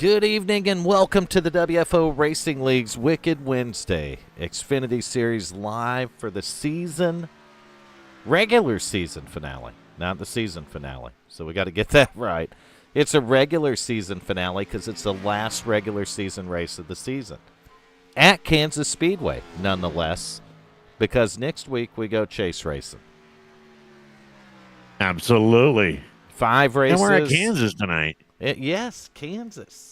Good evening and welcome to the WFO Racing League's Wicked Wednesday Xfinity Series live for the regular season finale, not the season finale. So we got to get that right. It's a regular season finale because it's the last regular season race of the season at Kansas Speedway, nonetheless, because next week we go chase racing. Absolutely. 5 races. And we're at Kansas tonight. Yes, Kansas.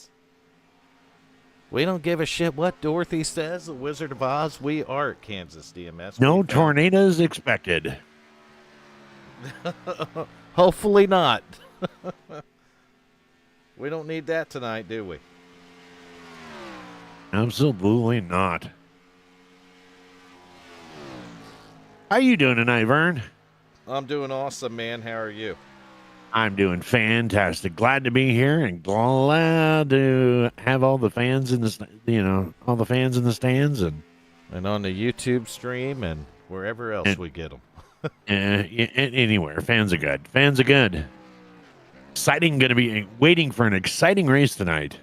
We don't give a shit what Dorothy says, the Wizard of Oz. We are at Kansas, DMS. No tornadoes expected. Hopefully not. We don't need that tonight, do we? Absolutely not. How you doing tonight, Vern? I'm doing awesome, man. How are you? I'm doing fantastic. Glad to be here and glad to have all the fans in the, all the fans in the stands and on the YouTube stream and wherever else we get them. Anywhere. Fans are good. Fans are good. Exciting. Going to be waiting for an exciting race tonight.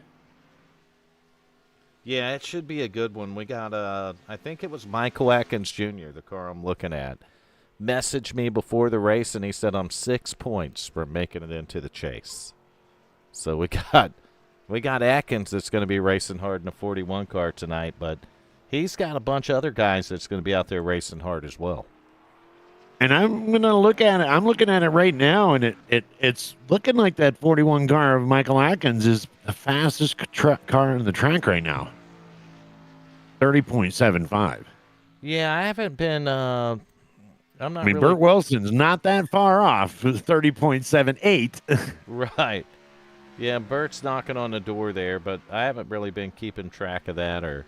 Yeah, it should be a good one. We got, I think it was Michael Atkins Jr., the car I'm looking at, messaged me before the race, and he said I'm 6 points from making it into the chase. So we got Atkins that's going to be racing hard in a 41 car tonight, but he's got a bunch of other guys that's going to be out there racing hard as well. And I'm going to look at it. I'm looking at it right now, and it's looking like that 41 car of Michael Atkins is the fastest car on the track right now. 30.75. Yeah, I haven't been Burt Wilson's not that far off with 30.78. Right. Yeah, Bert's knocking on the door there, but I haven't really been keeping track of that or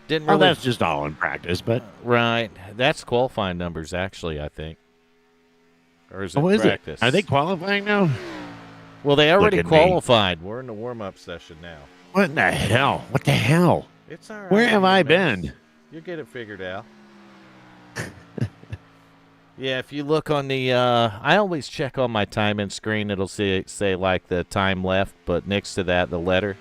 didn't really. Oh, that's just all in practice, but. Right. That's qualifying numbers, actually, I think. Or is it practice? Are they qualifying now? Well, they already qualified. We're in the warm-up session now. What in the hell? What the hell? It's all right. Where have I been? You'll get it figured out. Yeah, if you look on the, I always check on my timing screen. It'll say like the time left, but next to that, the letter.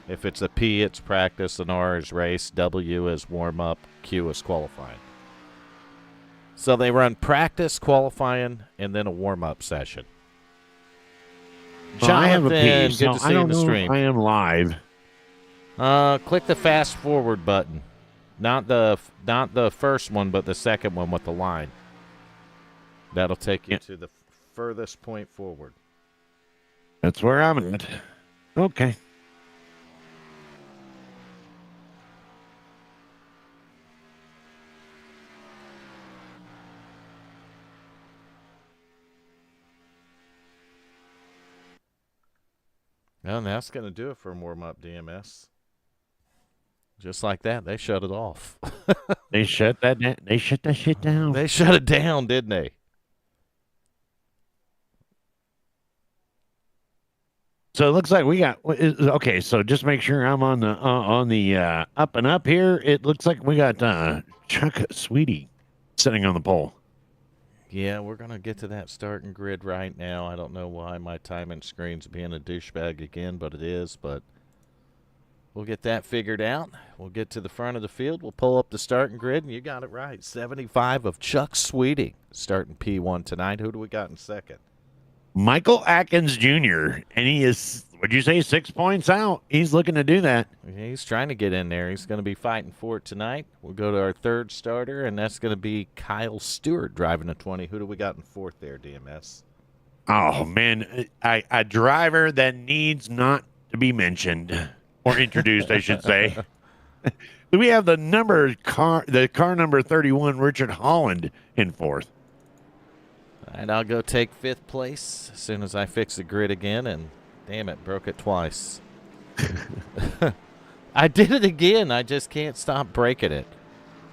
If it's a P, it's practice, an R is race, W is warm-up, Q is qualifying. So they run practice, qualifying, and then a warm-up session. Well, I have a P, good to see you in the stream. I am live. Click the fast forward button. Not the first one, but the second one with the line. That'll take you to the furthest point forward. That's where I'm at. Okay. Well, that's going to do it for a warm-up, DMS. Just like that, they shut it off. They shut that shit down. They shut it down, didn't they? So it looks like we got okay. So just make sure I'm on the up and up here. It looks like we got Chuck Sweetie sitting on the pole. Yeah, we're gonna get to that starting grid right now. I don't know why my timing screen's being a douchebag again, but it is. But we'll get that figured out. We'll get to the front of the field. We'll pull up the starting grid, and you got it right. 75 of Chuck Sweetie starting P1 tonight. Who do we got in second? Michael Atkins Jr., and he is, would you say, 6 points out? He's looking to do that. He's trying to get in there. He's going to be fighting for it tonight. We'll go to our third starter, and that's going to be Kyle Stewart driving a 20. Who do we got in fourth there, DMS? Oh, man, a driver that needs not to be mentioned or introduced, I should say. We have the car number 31, Richard Holland, in fourth. And I'll go take fifth place as soon as I fix the grid again, and damn it, broke it twice. I did it again. I just can't stop breaking it.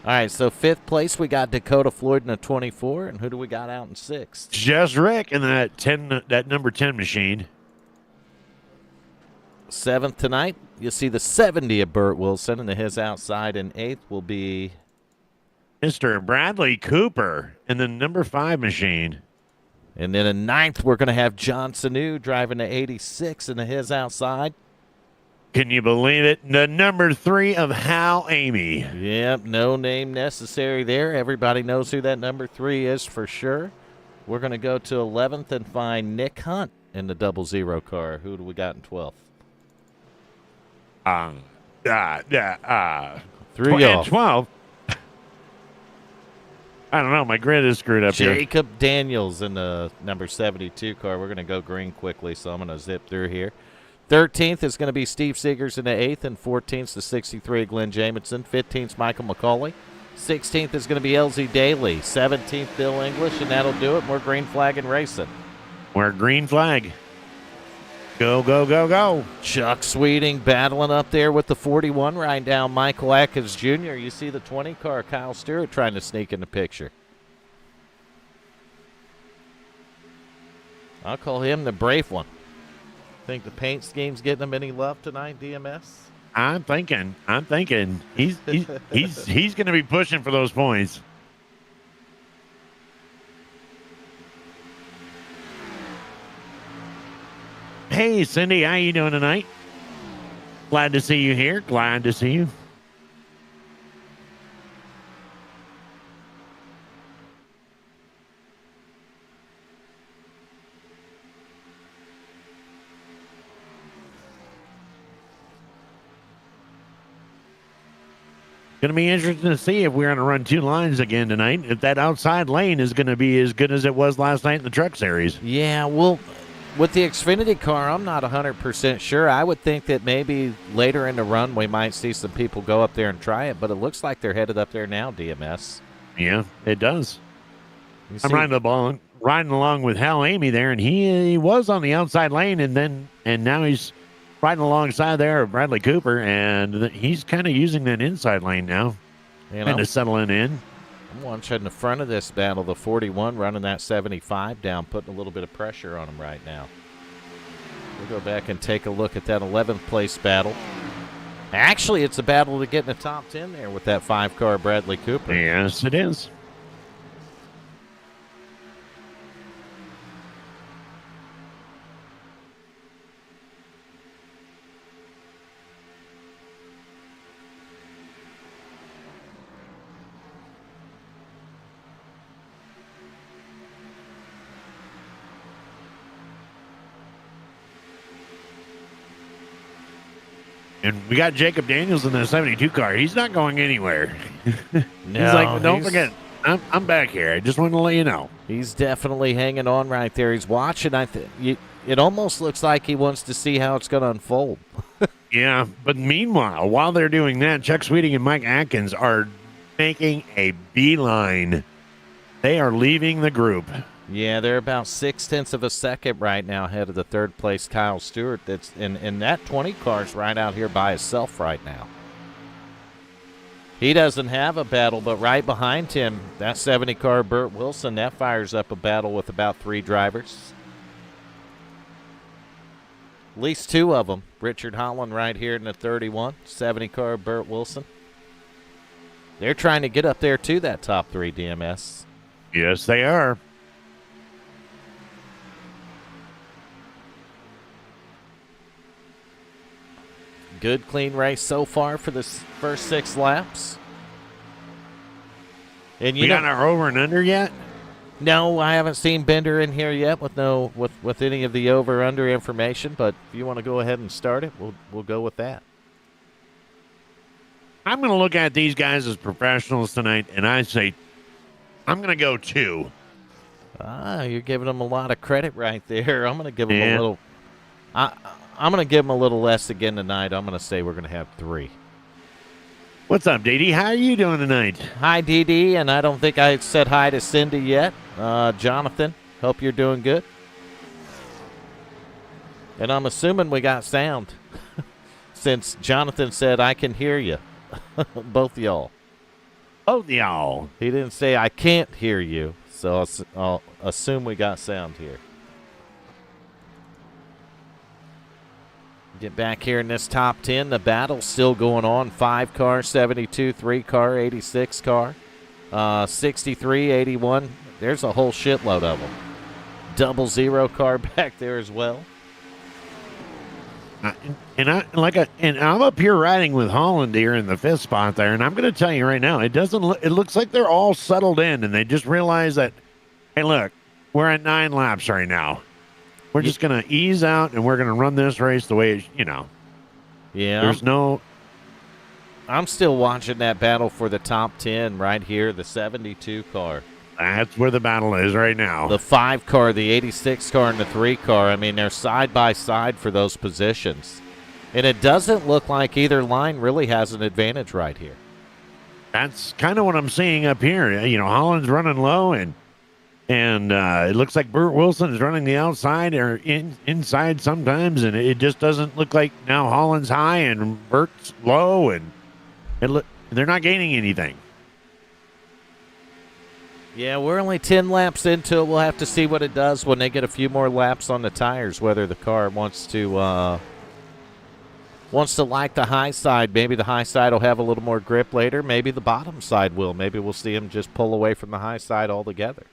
All right, so fifth place, we got Dakota Floyd in a 24, and who do we got out in sixth? Just Rick in that number 10 machine. Seventh tonight, you'll see the 70 of Burt Wilson, and his outside in eighth will be Mr. Bradley Cooper in the number 5 machine. And then in ninth, we're going to have John Sanu driving the 86 and his outside. Can you believe it? The number 3 of Hal Amy. Yep, no name necessary there. Everybody knows who that number 3 is for sure. We're going to go to 11th and find Nick Hunt in the 00 car. Who do we got in 12th? 3 off. 12. I don't know. My grid is screwed up here. Jacob Daniels in the number 72 car. We're going to go green quickly, so I'm going to zip through here. 13th is going to be Steve Seegers in the 8th, and 14th the 63 Glenn Jamison. 15th Michael McCauley. 16th is going to be LZ Daly. 17th Bill English, and that'll do it. More green flag and racing. We're green flag. Go, go, go, go. Chuck Sweeting battling up there with the 41 right down. Michael Atkins Jr. You see the 20 car, Kyle Stewart trying to sneak in the picture. I'll call him the brave one. Think the paint scheme's getting him any love tonight, DMS? I'm thinking. He's going to be pushing for those points. Hey, Cindy, how you doing tonight? Glad to see you here. Glad to see you. Going to be interesting to see if we're going to run 2 lines again tonight. If that outside lane is going to be as good as it was last night in the Truck Series. Yeah, well, with the Xfinity car, I'm not 100% sure. I would think that maybe later in the run we might see some people go up there and try it, but it looks like they're headed up there now, DMS. Yeah, it does. I'm riding along with Hal Amy there, and he was on the outside lane, and now he's riding alongside there of Bradley Cooper, and he's kind of using that inside lane now, kind of settling in. I'm watching the front of this battle, the 41 running that 75 down, putting a little bit of pressure on him right now. We'll go back and take a look at that 11th place battle. Actually, it's a battle to get in the top 10 there with that 5-car Bradley Cooper. Yes, it is. And we got Jacob Daniels in the 72 car. He's not going anywhere. No, he's like, don't forget, I'm back here. I just wanted to let you know. He's definitely hanging on right there. He's watching. It almost looks like he wants to see how it's going to unfold. Yeah, but meanwhile, while they're doing that, Chuck Sweeting and Mike Atkins are making a beeline. They are leaving the group. Yeah, they're about 0.6 of a second right now ahead of the 3rd place Kyle Stewart. That's in that 20 car's right out here by himself right now. He doesn't have a battle, but right behind him, that 70 car Burt Wilson, that fires up a battle with about 3 drivers. At least 2 of them. Richard Holland right here in the 31, 70 car Burt Wilson. They're trying to get up there to that top 3, DMS. Yes, they are. Good, clean race so far for the first 6 laps. And we got our over and under yet? No, I haven't seen Bender in here yet with any of the over under information. But if you want to go ahead and start it, we'll go with that. I'm going to look at these guys as professionals tonight, and I say I'm going to go 2. You're giving them a lot of credit right there. I'm going to give them a little. I'm going to give them a little less again tonight. I'm going to say we're going to have 3. What's up, Dee Dee? How are you doing tonight? Hi, Dee Dee, and I don't think I said hi to Cindy yet. Jonathan, hope you're doing good. And I'm assuming we got sound since Jonathan said I can hear you, both y'all. Both y'all. He didn't say I can't hear you, so I'll assume we got sound here. Get back here in this top 10. The battle's still going on. 5 car, 72, 3 car, 86 car, 63, 81. There's a whole shitload of them. 00 car back there as well. And I'm up here riding with Holland here in the fifth spot there, and I'm going to tell you right now, it doesn't. It looks like they're all settled in, and they just realize that, hey, look, we're at 9 laps right now. We're just going to ease out, and we're going to run this race the way Yeah. There's no. I'm still watching that battle for the top 10 right here, the 72 car. That's where the battle is right now. The 5 car, the 86 car, and the 3 car. I mean, they're side by side for those positions. And it doesn't look like either line really has an advantage right here. That's kind of what I'm seeing up here. Holland's running low, and it looks like Burt Wilson is running the outside or inside sometimes, and it just doesn't look like now Holland's high and Burt's low, and they're not gaining anything. Yeah, we're only 10 laps into it. We'll have to see what it does when they get a few more laps on the tires, whether the car wants to like the high side. Maybe the high side will have a little more grip later. Maybe the bottom side will. Maybe we'll see him just pull away from the high side altogether.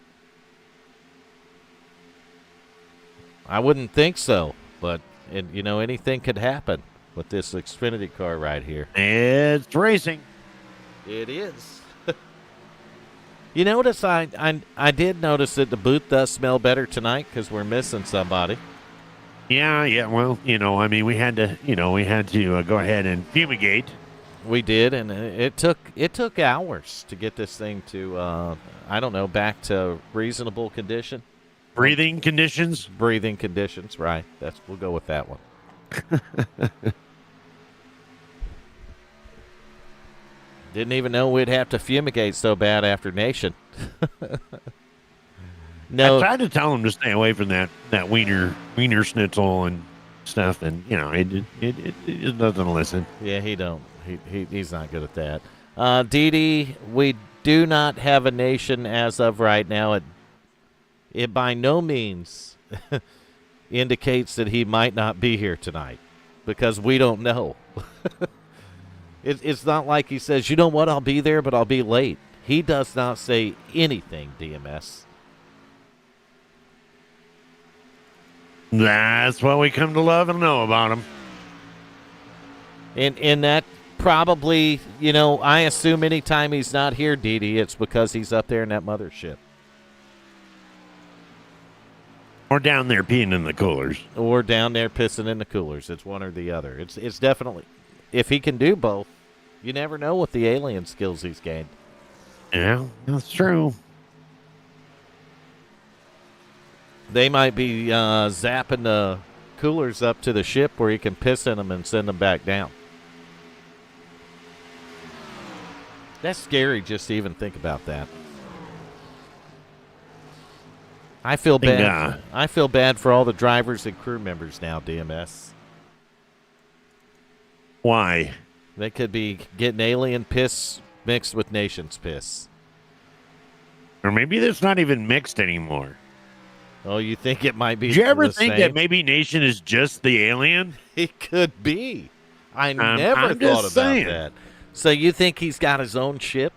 I wouldn't think so, but anything could happen with this Xfinity car right here. It's racing. It is. You notice I did notice that the booth does smell better tonight because we're missing somebody. Yeah. Well, we had to go ahead and fumigate. We did, and it took hours to get this thing to back to reasonable condition. Breathing conditions. Breathing conditions, right? We'll go with that one. Didn't even know we'd have to fumigate so bad after Nation. No, I tried to tell him to stay away from that wiener schnitzel and stuff, and it doesn't listen. Yeah, he don't. He's not good at that. Dee, we do not have a Nation as of right now. It by no means indicates that he might not be here tonight because we don't know. It's not like he says, you know what, I'll be there, but I'll be late. He does not say anything, DMS. That's what we come to love and know about him. And that probably, I assume anytime he's not here, Dee, it's because he's up there in that mothership. Or down there peeing in the coolers. Or down there pissing in the coolers. It's one or the other. It's definitely, if he can do both, you never know what the alien skills he's gained. Yeah, that's true. They might be zapping the coolers up to the ship where he can piss in them and send them back down. That's scary just to even think about that. I feel bad. I feel bad for all the drivers and crew members now, DMS. Why? They could be getting alien piss mixed with Nation's piss. Or maybe it's not even mixed anymore. Oh, you think it might be? Did you ever the think same? that maybe Nation is just the alien? It could be. I never I'm thought just about saying. that. So you think he's got his own ship?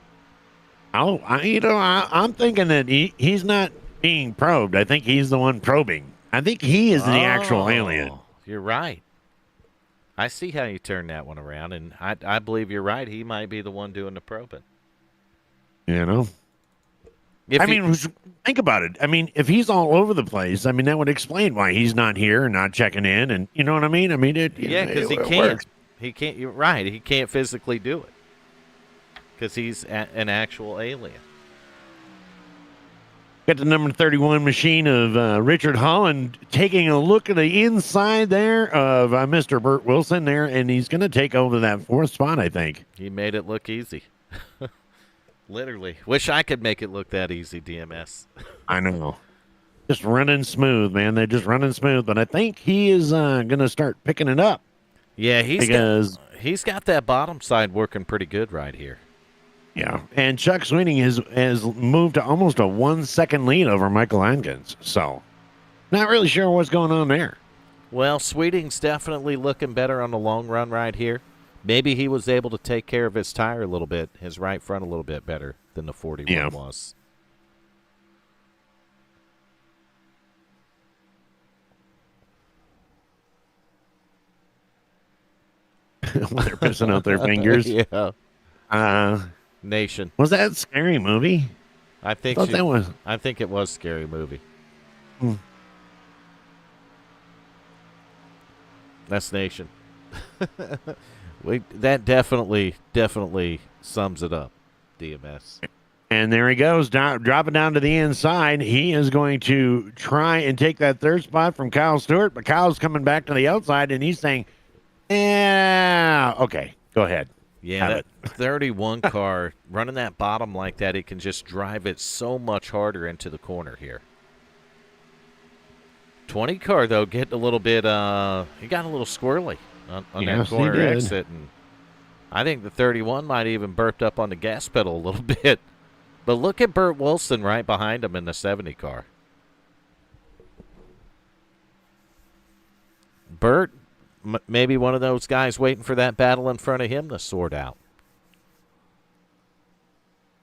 Oh, I'm thinking that he's not being probed. I think he's the one probing. I think he is the actual alien. You're right. I see how you turn that one around, and I believe you're right. He might be the one doing the probing. Think about it. I mean, if he's all over the place, that would explain why he's not here and not checking in, and you know what I mean? Because he can't. Works. He can't. You're right. He can't physically do it because he's an actual alien. Got the number 31 machine of Richard Holland taking a look at the inside there of Mr. Burt Wilson there, and he's going to take over that 4th spot, I think. He made it look easy. Literally. Wish I could make it look that easy, DMS. I know. Just running smooth, man. They're just running smooth, but I think he is going to start picking it up. Yeah, he's got that bottom side working pretty good right here. Yeah, and Chuck Sweeney has moved to almost a 1-second lead over Michael Atkins. So, not really sure what's going on there. Well, Sweeting's definitely looking better on the long run right here. Maybe he was able to take care of his tire a little bit, his right front a little bit better than the 41 was. when they're pissing out their fingers. Yeah. Uh, Nation. was that a scary movie? I I think thought that was. I think it was Scary Movie. Hmm. That's Nation. That definitely sums it up. DMS. And there he goes, dropping down to the inside. He is going to try and take that third spot from Kyle Stewart, but Kyle's coming back to the outside, and he's saying, "Yeah, okay, go ahead." Yeah, Have that 31 car running that bottom like that, it can just drive it so much harder into the corner here. 20 car though, getting a little bit he got a little squirrely on Yes, that he corner did. exit, and I think the 31 might even burped up on the gas pedal a little bit. But look at Burt Wilson right behind him in the 70 car. Burt, maybe one of those guys waiting for that battle in front of him to sort out.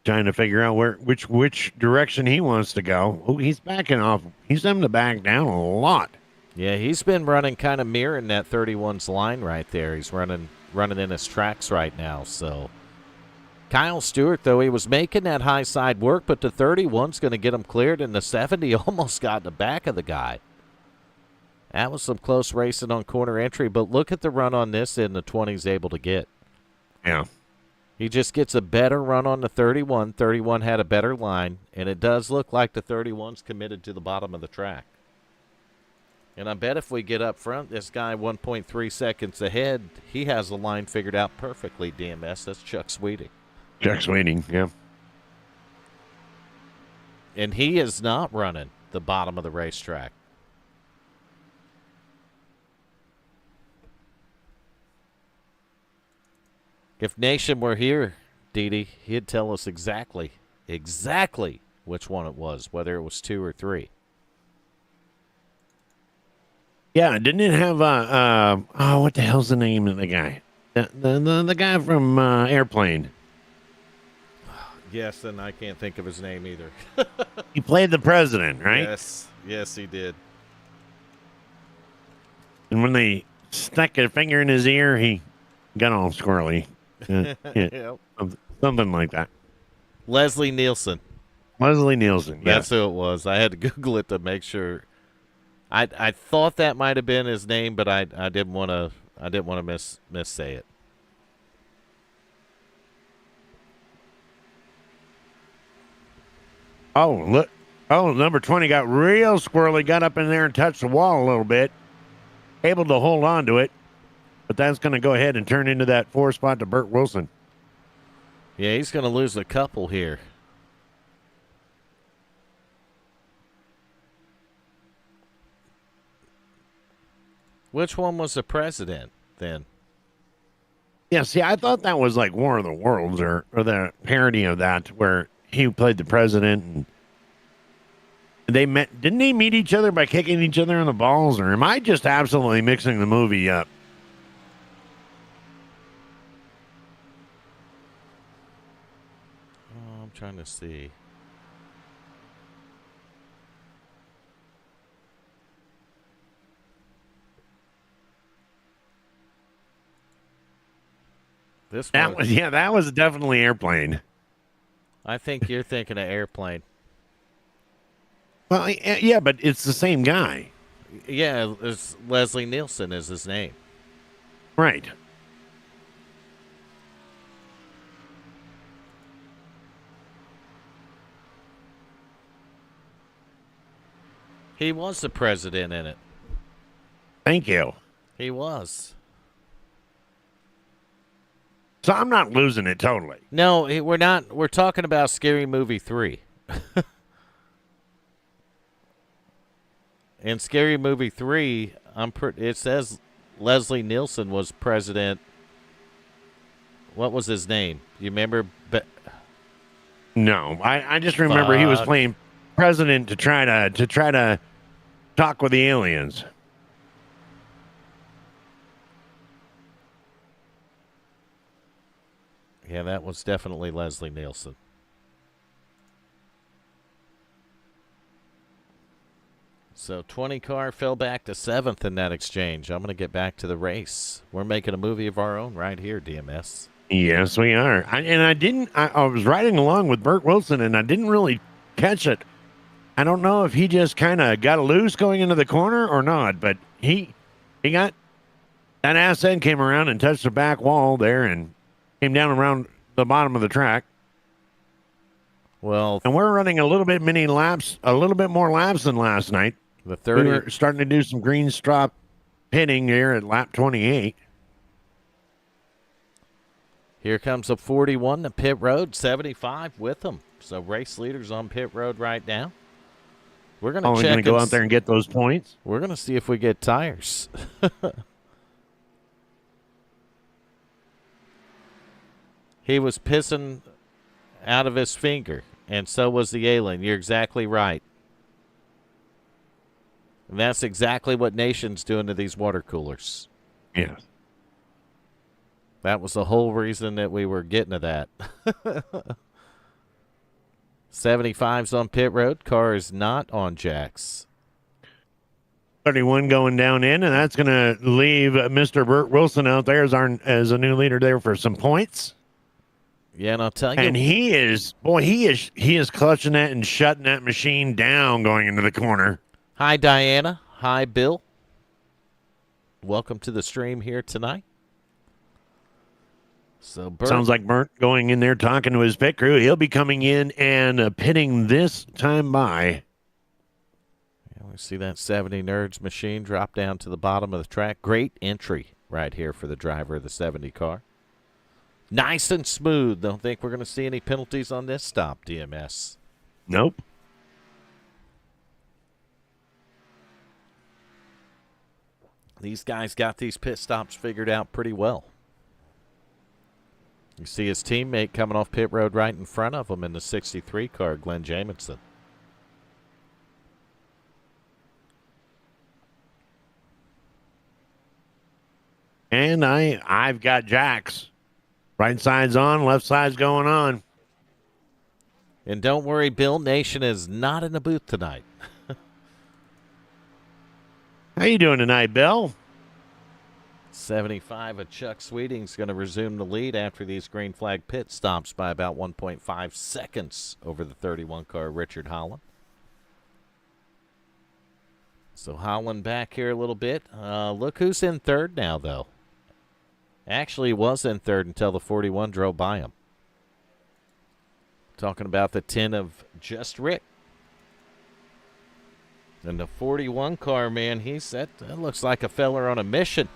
Trying to figure out which direction he wants to go. Oh, he's backing off. He's having to back down a lot. Yeah, he's been running kind of mirroring that 31's line right there. He's running in his tracks right now. So Kyle Stewart, though, he was making that high side work, but the 31's going to get him cleared, and the 70 almost got in the back of the guy. That was some close racing on corner entry, but look at the run on this end the 20's able to get. Yeah. He just gets a better run on the 31. 31 had a better line, and it does look like the 31's committed to the bottom of the track. And I bet if we get up front, this guy 1.3 seconds ahead, he has the line figured out perfectly, DMS. That's Chuck Sweeting. Chuck Sweeting, yeah. And he is not running the bottom of the racetrack. If Nation were here, Dee, he'd tell us exactly which one it was, whether it was 2 or 3. Yeah, didn't it have what the hell's the name of the guy? The guy from Airplane. Yes, and I can't think of his name either. He played the president, right? Yes, he did. And when they stuck a finger in his ear, he got all squirrely. Yeah, Yep. something like that. Leslie Nielsen. Leslie Nielsen. That's who it was. I had to Google it to make sure. I thought that might have been his name, but I didn't want to missay it. Oh, look. Oh, number 20 got real squirrely, got up in there and touched the wall a little bit. Able to hold on to it. But that's going to go ahead and turn into that 4 spot to Burt Wilson. Yeah, he's going to lose a couple here. Which one was the president then? Yeah, see, I thought that was like War of the Worlds or the parody of that where he played the president and they met. Didn't they meet each other by kicking each other in the balls, or am I just absolutely mixing the movie up? Oh, I'm trying to see. That was definitely Airplane. I think you're thinking of Airplane. Well, yeah, but it's the same guy. Yeah, it's Leslie Nielsen is his name. Right. He was the president in it. Thank you. He was. So I'm not losing it totally. No, we're not. We're talking about Scary Movie 3. In Scary Movie 3, it says Leslie Nielsen was president. What was his name? You remember? No, I just remember he was playing president to try to talk with the aliens. Yeah, that was definitely Leslie Nielsen. So 20 car fell back to 7th in that exchange. I'm going to get back to the race. We're making a movie of our own right here, DMS. Yes, we are. I was riding along with Burt Wilson, and I didn't really catch it. I don't know if he just kind of got loose going into the corner or not, but he got that ass end came around and touched the back wall there and came down around the bottom of the track. Well, and we're running a little bit more laps than last night. The 30. We were starting to do some green strop pitting here at lap 28. Here comes a 41 to pit road, 75 with them. So race leaders on pit road right now. We're going to check. We're going to go out there and get those points. We're going to see if we get tires. He was pissing out of his finger, and so was the alien. You're exactly right. And that's exactly what Nation's doing to these water coolers. Yes. That was the whole reason that we were getting to that. 75's on pit road. Car is not on jacks. 31 going down in, and that's going to leave Mr. Burt Wilson out there as a new leader there for some points. Yeah, and I'll tell you. And he is clutching that and shutting that machine down going into the corner. Hi, Diana. Hi, Bill. Welcome to the stream here tonight. So Burt, sounds like Burt going in there talking to his pit crew. He'll be coming in and pitting this time by. Yeah, we see that 70 Nerds machine drop down to the bottom of the track. Great entry right here for the driver of the 70 car. Nice and smooth. Don't think we're going to see any penalties on this stop, DMS. Nope. These guys got these pit stops figured out pretty well. You see his teammate coming off pit road right in front of him in the 63 car, Glenn Jamison. And I've got jacks. Right side's on, left side's going on. And don't worry, Bill, Nation is not in the booth tonight. How you doing tonight, Bill? 75 of Chuck Sweeting's going to resume the lead after these green flag pit stops by about 1.5 seconds over the 31 car, Richard Holland. So Holland back here a little bit. Look who's in third now, though. Actually was in third until the 41 drove by him. Talking about the 10 of Just Rick. And the 41 car, man, that looks like a feller on a mission.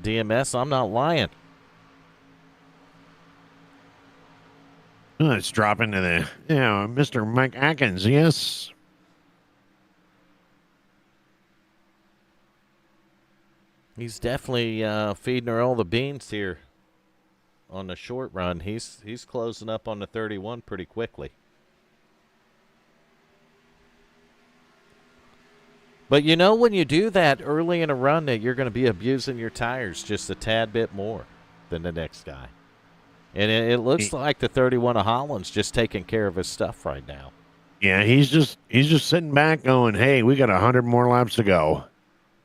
DMS, I'm not lying. Let's drop into the, Mr. Mike Atkins, yes. He's definitely feeding her all the beans here on the short run. He's closing up on the 31 pretty quickly. But you know when you do that early in a run that you're going to be abusing your tires just a tad bit more than the next guy. And it looks like the 31 of Holland's just taking care of his stuff right now. Yeah, he's just sitting back going, hey, we got 100 more laps to go.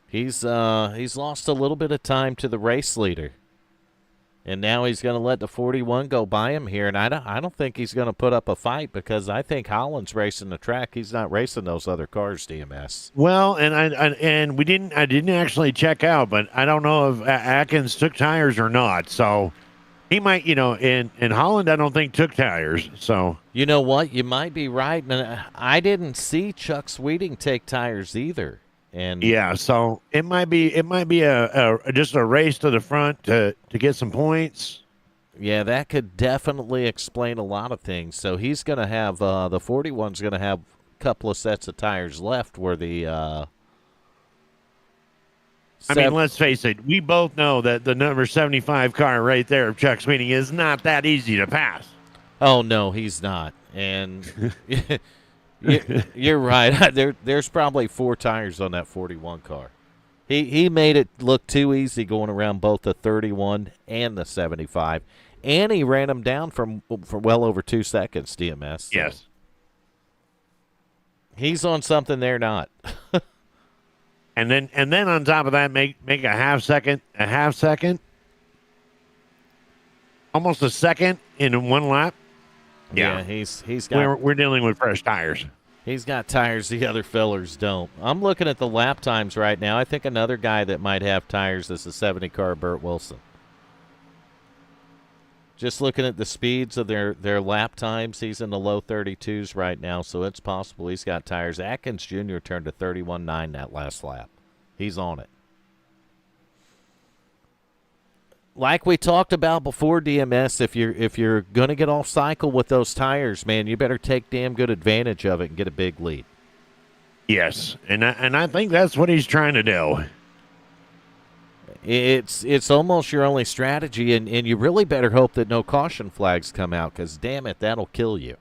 He's lost a little bit of time to the race leader. And now he's going to let the 41 go by him here. And I don't think he's going to put up a fight because I think Holland's racing the track. He's not racing those other cars, DMS. Well, and I didn't actually check out, but I don't know if Atkins took tires or not. So he might, in Holland, I don't think took tires. So you know what? You might be right. And I didn't see Chuck Sweeting take tires either. And yeah, so it might be just a race to the front to get some points. Yeah, that could definitely explain a lot of things. So he's going to have the 41's going to have a couple of sets of tires left where the I mean, let's face it. We both know that the number 75 car right there of Chuck Sweeney is not that easy to pass. Oh, no, he's not. And you're right. There's probably 4 tires on that 41 car. He made it look too easy going around both the 31 and the 75, and he ran him down for well over 2 seconds. DMS. So. Yes. He's on something they're not. And then on top of that, make a half second, almost a second in one lap. Yeah, he's got we're dealing with fresh tires. He's got tires the other fellers don't. I'm looking at the lap times right now. I think another guy that might have tires is the 70 car Burt Wilson. Just looking at the speeds of their lap times, he's in the low 32s right now, so it's possible he's got tires. Atkins Jr. turned to 31.9 that last lap. He's on it. Like we talked about before, DMS, if you're going to get off cycle with those tires, man, you better take damn good advantage of it and get a big lead. Yes, and I think that's what he's trying to do. It's almost your only strategy, and you really better hope that no caution flags come out, because damn it, that'll kill you.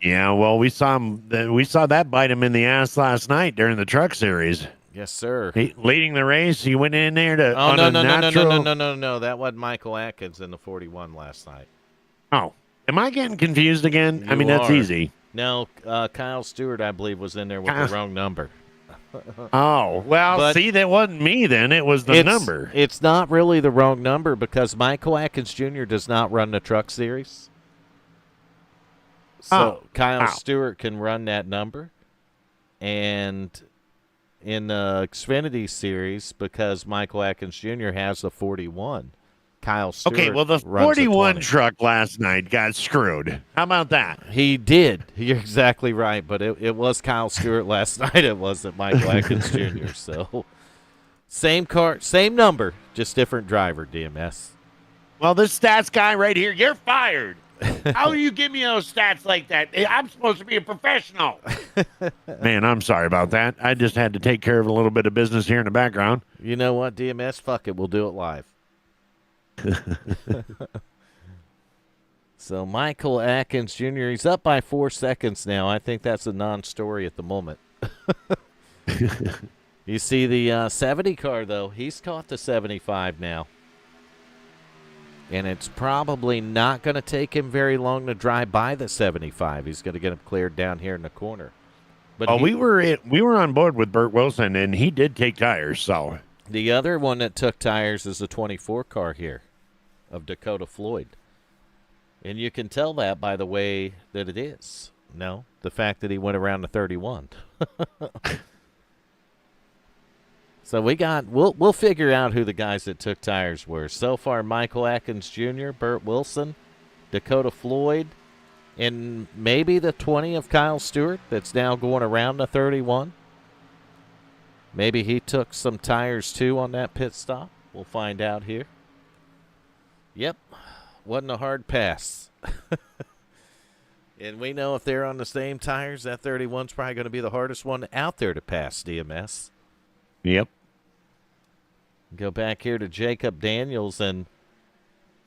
Yeah, well, we saw that bite him in the ass last night during the Truck Series. Yes, sir. Leading the race, he went in there to. Oh no! That wasn't Michael Atkins in the 41 last night. Oh, am I getting confused again? I mean, that's easy. No, Kyle Stewart, I believe, was in there with the wrong number. Oh, well, but see, that wasn't me then. It was the number. It's not really the wrong number because Michael Atkins Jr. does not run the Truck Series. So Kyle Stewart can run that number. And in the Xfinity Series, because Michael Atkins Jr. has a 41, Kyle Stewart okay, well, the 41 truck last night got screwed. How about that? He did. You're exactly right, but it was Kyle Stewart last night. It wasn't Michael Atkins Jr. So, same car, same number, just different driver, DMS. Well, this stats guy right here, you're fired. How do you give me those stats like that? I'm supposed to be a professional. Man, I'm sorry about that. I just had to take care of a little bit of business here in the background. You know what, DMS? Fuck it. We'll do it live. So Michael Atkins Jr., he's up by 4 seconds now. I think that's a non-story at the moment. You see the 70 car, though. He's caught the 75 now. And it's probably not going to take him very long to drive by the 75. He's going to get him cleared down here in the corner. But we were on board with Burt Wilson, and he did take tires, so... The other one that took tires is the 24 car here of Dakota Floyd. And you can tell that by the way that it is. No, the fact that he went around the 31. So we'll figure out who the guys that took tires were. So far, Michael Atkins Jr., Burt Wilson, Dakota Floyd, and maybe the 20 of Kyle Stewart that's now going around the 31. Maybe he took some tires, too, on that pit stop. We'll find out here. Yep, wasn't a hard pass. And we know if they're on the same tires, that 31's probably going to be the hardest one out there to pass, DMS. Yep. Go back here to Jacob Daniels, and,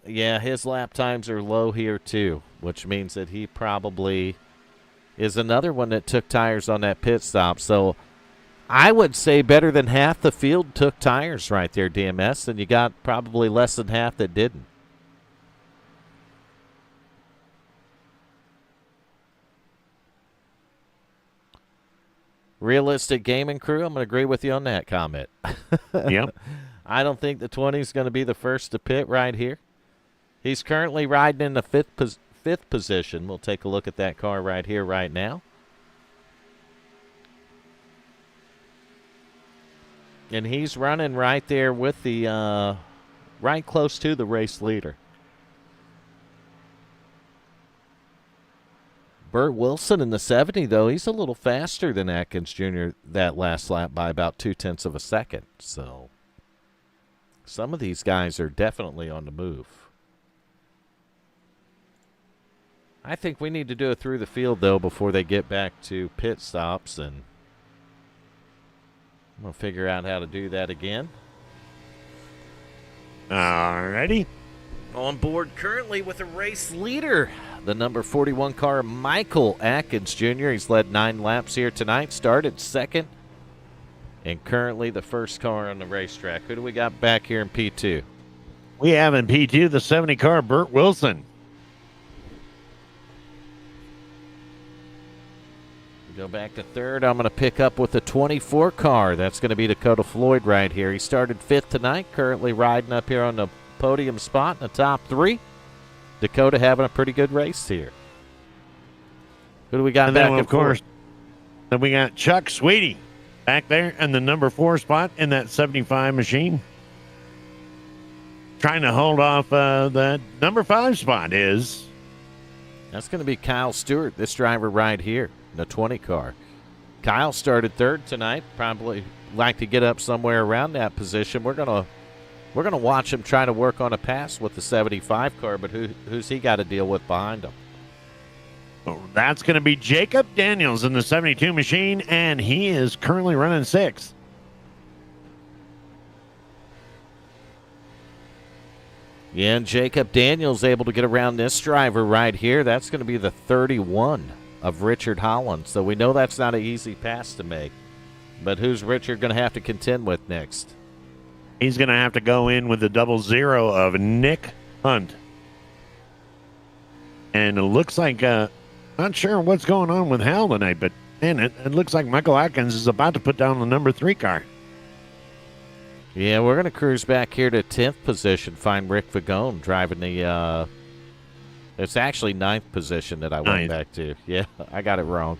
yeah, his lap times are low here, too, which means that he probably is another one that took tires on that pit stop. So I would say better than half the field took tires right there, DMS, and you got probably less than half that didn't. Realistic gaming crew, I'm going to agree with you on that comment. Yep. I don't think the 20 is going to be the first to pit right here. He's currently riding in the fifth position. We'll take a look at that car right here, right now. And he's running right there with the, right close to the race leader. Burt Wilson in the 70, though, he's a little faster than Atkins Jr. that last lap by about 0.2 of a second. So some of these guys are definitely on the move. I think we need to do it through the field, though, before they get back to pit stops, and I'm going to figure out how to do that again. Alrighty. On board currently with a race leader, the number 41 car, Michael Atkins Jr. He's led 9 laps here tonight, started second, and currently the first car on the racetrack. Who do we got back here in P2? We have in P2 the 70 car, Burt Wilson. Go back to third. I'm going to pick up with the 24 car. That's going to be Dakota Floyd right here. He started fifth tonight, currently riding up here on the podium spot in the top three. Dakota having a pretty good race here. Who do we got and back then, and of course, forth? then we got Chuck Sweetie back there in the number 4 spot in that 75 machine. Trying to hold off the number 5 spot is. That's going to be Kyle Stewart, this driver right here, in the 20 car. Kyle started third tonight. Probably like to get up somewhere around that position. We're gonna watch him try to work on a pass with the 75 car, but who's he got to deal with behind him? That's going to be Jacob Daniels in the 72 machine, and he is currently running 6th. Yeah, and Jacob Daniels able to get around this driver right here. That's going to be the 31 of Richard Holland. So we know that's not an easy pass to make. But who's Richard going to have to contend with next? He's going to have to go in with the 00 of Nick Hunt. And it looks like, not sure what's going on with Hal tonight, but man, it looks like Michael Atkins is about to put down the number 3 car. Yeah, we're going to cruise back here to 10th position, find Rick Vagone driving the, it's actually 9th position that I went back to. Yeah, I got it wrong.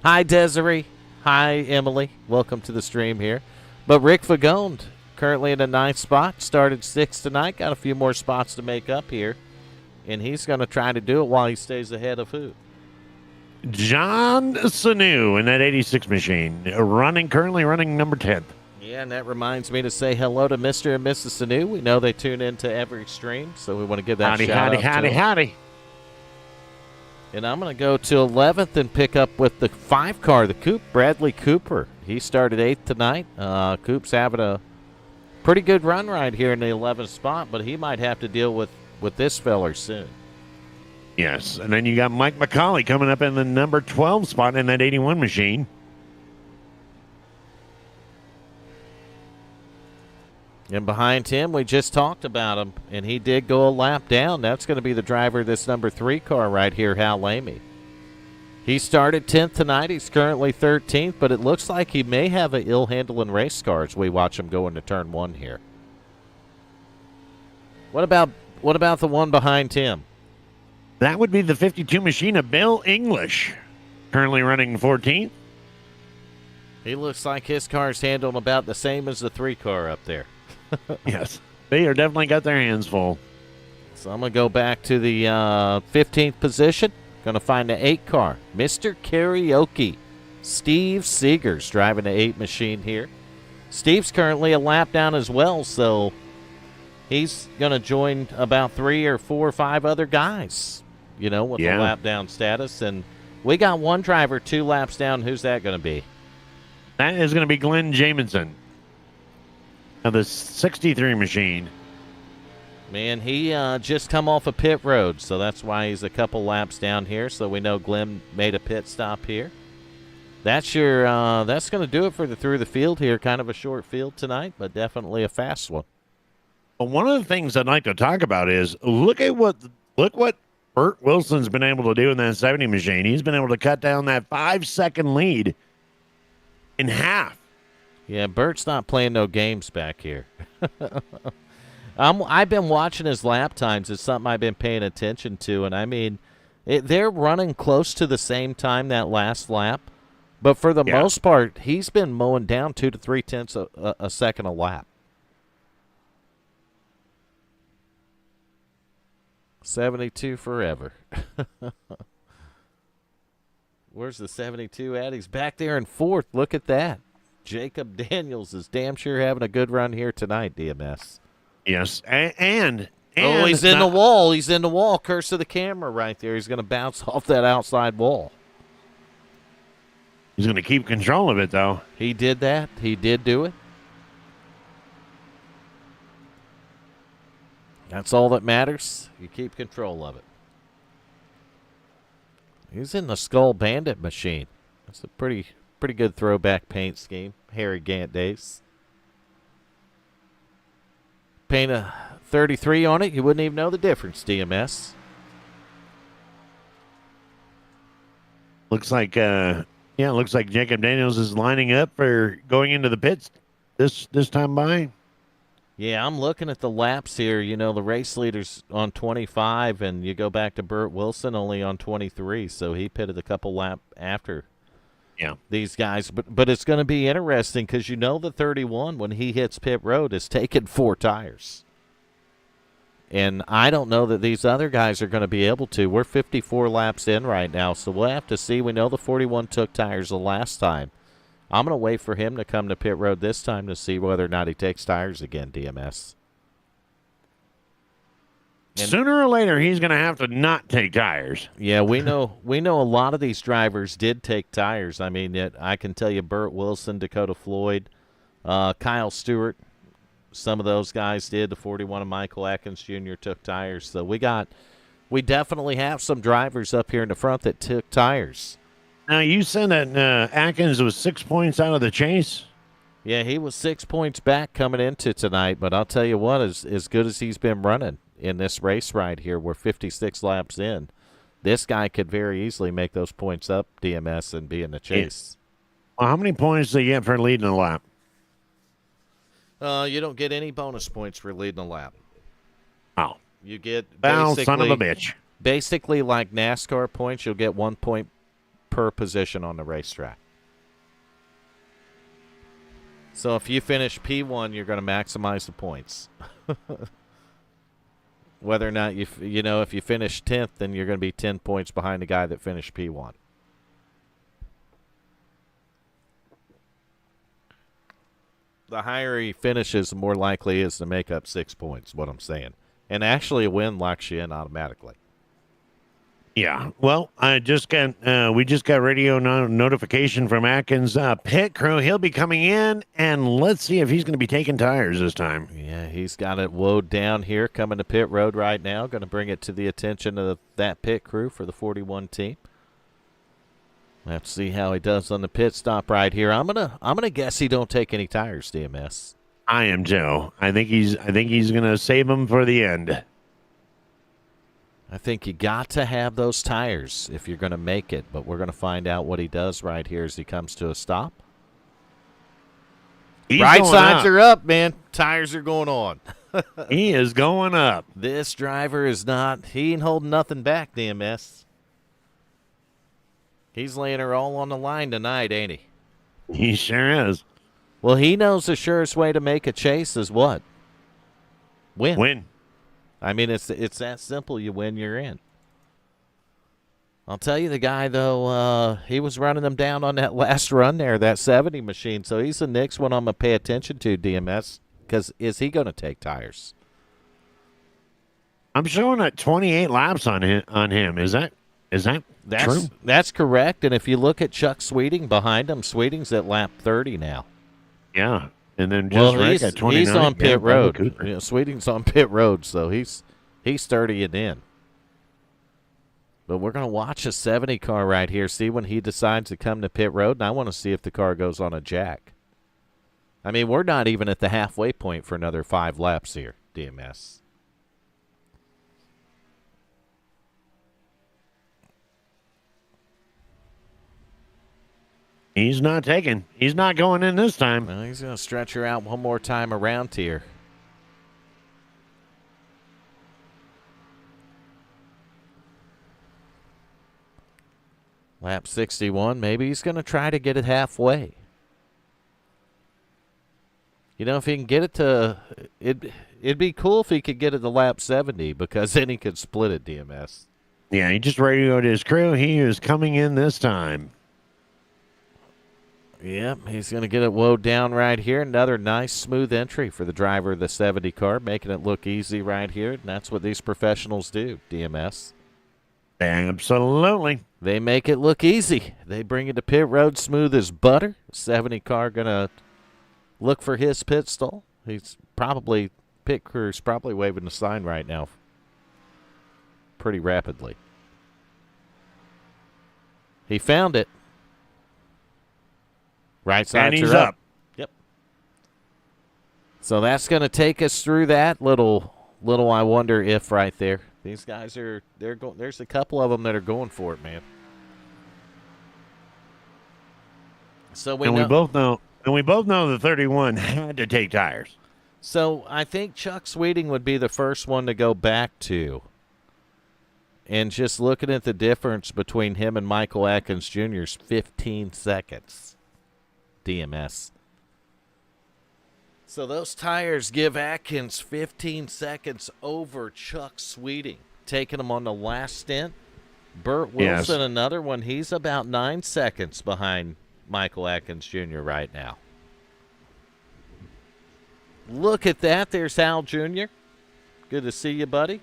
Hi, Desiree. Hi, Emily. Welcome to the stream here. But Rick Vagone, currently in the 9th spot, started 6th tonight, got a few more spots to make up here, and he's going to try to do it while he stays ahead of who? John Sanu in that 86 machine, currently running number 10th. Yeah, and that reminds me to say hello to Mr. and Mrs. Sanu. We know they tune into every stream, so we want to give that shout out to them. Howdy. And I'm going to go to 11th and pick up with the 5 car, the Coupe, Bradley Cooper. He started 8th tonight. Coop's having a pretty good run right here in the 11th spot, but he might have to deal with this feller soon. Yes, and then you got Mike McCauley coming up in the number 12 spot in that 81 machine. And behind him, we just talked about him, and he did go a lap down. That's going to be the driver of this number 3 car right here, Hal Lamy. He started 10th tonight. He's currently 13th, but it looks like he may have an ill-handling race car as we watch him go into turn 1 here. What about the one behind him? That would be the 52 machine of Bill English, currently running 14th. He looks like his car's handling about the same as the 3 car up there. Yes, they are definitely got their hands full. So I'm going to go back to the 15th position. Going to find the 8 car. Mr. Karaoke. Steve Seegers driving the 8 machine here. Steve's currently a lap down as well, so he's going to join about 3 or 4 or 5 other guys, with the lap down status. And we got one driver 2 laps down. Who's that going to be? That is going to be Glenn Jamison of the 63 machine. Man, he just come off a pit road, so that's why he's a couple laps down here. So we know Glenn made a pit stop here. That's that's going to do it for the through the field here. Kind of a short field tonight, but definitely a fast one. Well, one of the things I'd like to talk about is look what Bert Wilson's been able to do in that 70 machine. He's been able to cut down that 5-second lead in half. Yeah, Bert's not playing no games back here. I've been watching his lap times. It's something I've been paying attention to, and I mean, they're running close to the same time that last lap, but for the most part, he's been mowing down 2 to 3 tenths a second a lap. 72 forever. Where's the 72 at? He's back there in 4th. Look at that. Jacob Daniels is damn sure having a good run here tonight, DMS. Yes, and he's in the wall. He's in the wall. Curse of the camera right there. He's going to bounce off that outside wall. He's going to keep control of it, though. He did that. He did do it. That's all that matters. You keep control of it. He's in the Skull Bandit machine. That's a pretty good throwback paint scheme. Harry Gant days. Paint a 33 on it, you wouldn't even know the difference, DMS. Looks like looks like Jacob Daniels is lining up for going into the pits this time by. Yeah, I'm looking at the laps here. You know, the race leader's on 25, and you go back to Burt Wilson only on 23, so he pitted a couple laps after Yeah. these guys. But it's going to be interesting because you know the 31, when he hits pit road, is taking 4 tires. And I don't know that these other guys are going to be able to. We're 54 laps in right now, so we'll have to see. We know the 41 took tires the last time. I'm going to wait for him to come to pit road this time to see whether or not he takes tires again, DMS. Sooner or later, he's going to have to not take tires. Yeah, we know a lot of these drivers did take tires. I mean, I can tell you Burt Wilson, Dakota Floyd, Kyle Stewart, some of those guys did. The 41 of Michael Atkins Jr. took tires. So we definitely have some drivers up here in the front that took tires. Now, you said that Atkins was 6 points out of the chase? Yeah, he was 6 points back coming into tonight, but I'll tell you what, as good as he's been running in this race right here, we're 56 laps in. This guy could very easily make those points up, DMS, and be in the chase. Well, how many points do you get for leading a lap? You don't get any bonus points for leading a lap. Oh. You get son of a bitch. Basically, like NASCAR points, you'll get 1 point per position on the racetrack. So if you finish P1, you're going to maximize the points. Whether or not if you finish 10th, then you're going to be 10 points behind the guy that finished P1. The higher he finishes, the more likely he is to make up 6 points, what I'm saying. And actually a win locks you in automatically. Yeah. Well, we just got radio notification from Atkins pit crew. He'll be coming in, and let's see if he's going to be taking tires this time. Yeah, he's got it woed down here, coming to pit road right now. Going to bring it to the attention of that pit crew for the 41 team. We'll have to see how he does on the pit stop right here. I'm gonna guess he don't take any tires, DMS. I am Joe. I think he's gonna save them for the end. I think you got to have those tires if you're going to make it, but we're going to find out what he does right here as he comes to a stop. Right sides are up, man. Tires are going on. He is going up. This driver he ain't holding nothing back, DMS. He's laying her all on the line tonight, ain't he? He sure is. Well, he knows the surest way to make a chase is what? Win. I mean, it's that simple. You win, you're in. I'll tell you, the guy, though, he was running them down on that last run there, that 70 machine. So he's the next one I'm going to pay attention to, DMS, because is he going to take tires? I'm showing at 28 laps on him. Is that true? That's correct. And if you look at Chuck Sweeting behind him, Sweeting's at lap 30 now. Yeah. And then just Rick at 29. He's on pit road. Yeah, Sweeting's on pit road, so he's 30 and in. But we're going to watch a 70 car right here, see when he decides to come to pit road, and I want to see if the car goes on a jack. I mean, we're not even at the halfway point for another 5 laps here, DMS. He's not taking. He's not going in this time. Well, he's going to stretch her out one more time around here. Lap 61, maybe he's going to try to get it halfway. You know, if he can get it to it'd be cool if he could get it to lap 70, because then he could split it, DMS. Yeah, he just radioed his crew. He is coming in this time. Yep, he's going to get it woed down right here. Another nice, smooth entry for the driver of the 70 car, making it look easy right here. And that's what these professionals do, DMS. Absolutely. They make it look easy. They bring it to pit road smooth as butter. 70 car going to look for his pit stall. Pit crew's probably waving the sign right now pretty rapidly. He found it. Right sides and he's are up. up. Yep. So that's going to take us through that little I wonder if right there. These guys they're going. There's a couple of them that are going for it, man. So we And know. we both know the 31 had to take tires. So I think Chuck Sweeting would be the first one to go back to. And just looking at the difference between him and Michael Atkins Jr. is 15 seconds. DMS. So those tires give Atkins 15 seconds over Chuck Sweeting, taking him on the last stint. Burt Wilson, Yes. another one. He's about 9 seconds behind Michael Atkins Jr. right now. Look at that. There's Al Jr. Good to see you, buddy.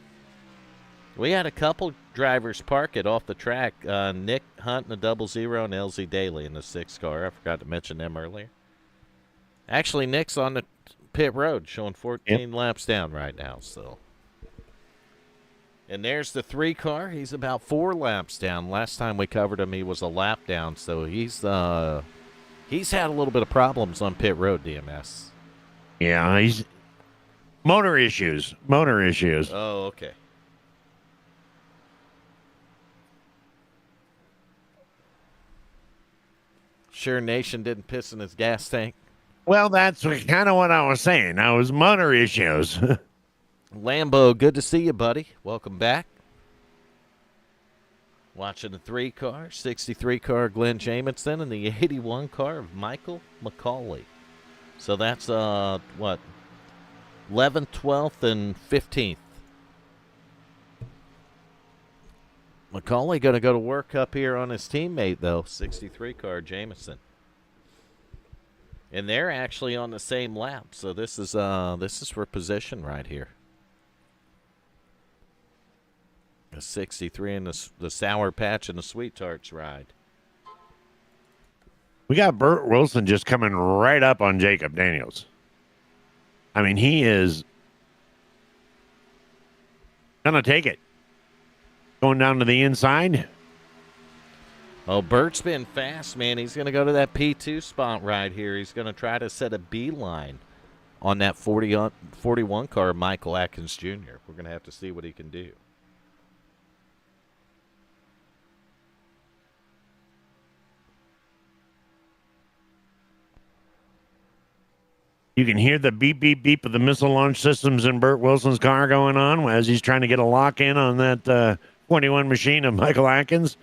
We had a couple drivers park it off the track. Nick Hunt in the 00 and LZ Daly in the 6 car. I forgot to mention them earlier. Actually, Nick's on the pit road showing 14 laps down right now. So, and there's the 3 car. He's about 4 laps down. Last time we covered him, he was a lap down. So he's had a little bit of problems on pit road, DMS. Yeah, he's motor issues. Motor issues. Oh, okay. Sure Nation didn't piss in his gas tank. Well, that's kind of what I was saying. That was motor issues. Lambo, good to see you, buddy. Welcome back. Watching the 3 car, 63 car Glenn Jamison, and the 81 car of Michael McCauley. So that's, 11th, 12th, and 15th. McCauley going to go to work up here on his teammate, though, 63 car Jamison. And they're actually on the same lap, so this is for position right here. The 63 and the Sour Patch and the Sweet Tarts ride. We got Burt Wilson just coming right up on Jacob Daniels. I mean, he is gonna take it. Going down to the inside. Oh, Bert's been fast, man. He's going to go to that P2 spot right here. He's going to try to set a beeline on that 41 car, Michael Atkins Jr. We're going to have to see what he can do. You can hear the beep, beep, beep of the missile launch systems in Burt Wilson's car going on as he's trying to get a lock in on that 21 machine of Michael Atkins.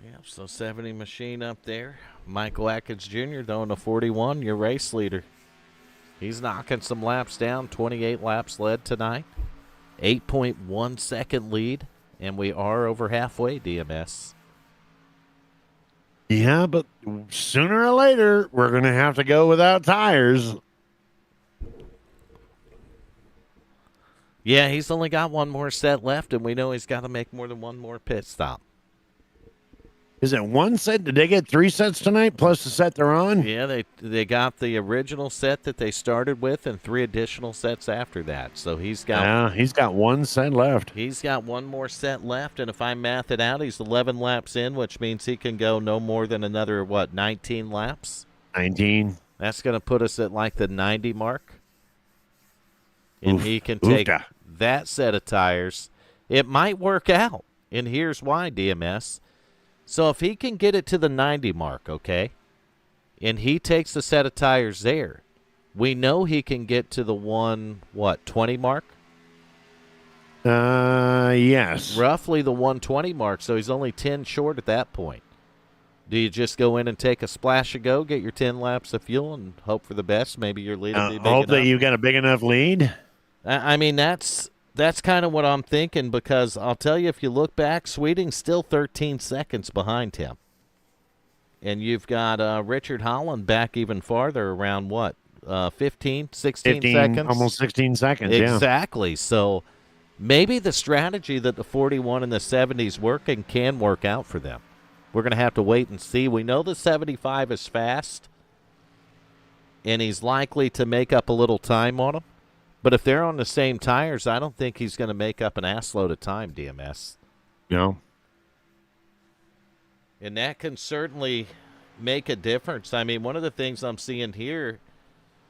Yep, so 70 machine up there. Michael Atkins Jr., though, in the 41, your race leader. He's knocking some laps down. 28 laps led tonight. 8.1 second lead, and we are over halfway, DMS. Yeah, but sooner or later, we're going to have to go without tires. Yeah, he's only got one more set left, and we know he's got to make more than one more pit stop. Is it one set? Did they get 3 sets tonight plus the set they're on? Yeah, they got the original set that they started with and 3 additional sets after that. So he's got 1 set left. He's got one more set left, and if I math it out, he's 11 laps in, which means he can go no more than another 19 laps. 19. That's going to put us at like the 90 mark. And he can take that set of tires. It might work out, and here's why, DMS. So if he can get it to the 90 mark, okay, and he takes the set of tires there, we know he can get to the 20 mark? Yes. Roughly the 120 mark, so he's only 10 short at that point. Do you just go in and take a splash of go, get your 10 laps of fuel, and hope for the best? Maybe your lead will be big hope enough. that you've got a big enough lead? I mean, that's kind of what I'm thinking, because I'll tell you, if you look back, Sweeting's still 13 seconds behind him. And you've got Richard Holland back even farther, around 16 seconds? Almost 16 seconds, Exactly. So maybe the strategy that the 41 and the 70's working can work out for them. We're going to have to wait and see. We know the 75 is fast, and he's likely to make up a little time on him. But if they're on the same tires, I don't think he's going to make up an assload of time, DMS. No. And that can certainly make a difference. I mean, one of the things I'm seeing here,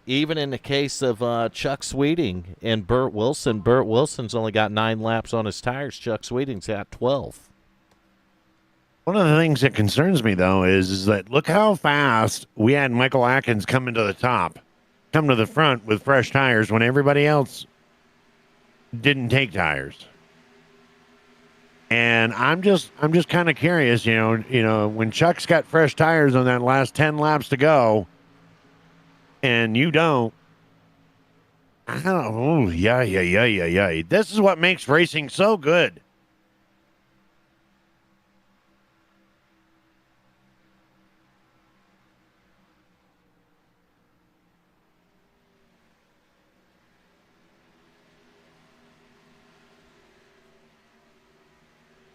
even in the case of Chuck Sweeting and Burt Wilson's only got 9 laps on his tires. Chuck Sweeting's got 12. One of the things that concerns me, though, is that look how fast we had Michael Atkins coming to the top, come to the front with fresh tires when everybody else didn't take tires. And I'm just kind of curious, when Chuck's got fresh tires on that last 10 laps to go, and you don't. I don't. Oh, yeah. This is what makes racing so good.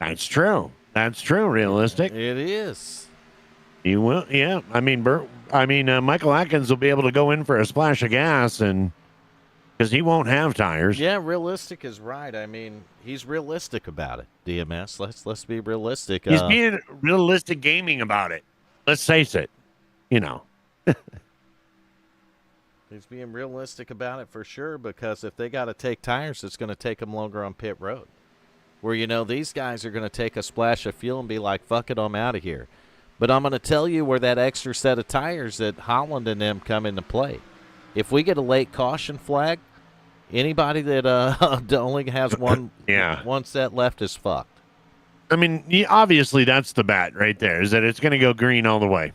That's true. That's true. Realistic. It is. You will. Yeah. I mean, Michael Atkins will be able to go in for a splash of gas, and because he won't have tires. Yeah, realistic is right. I mean, he's realistic about it. DMS. Let's be realistic. He's being realistic gaming about it. Let's face it. He's being realistic about it for sure, because if they got to take tires, it's going to take them longer on pit road. Where, these guys are going to take a splash of fuel and be like, fuck it, I'm out of here. But I'm going to tell you where that extra set of tires that Holland and them come into play. If we get a late caution flag, anybody that only has one set left is fucked. I mean, obviously that's the bat right there, is that it's going to go green all the way.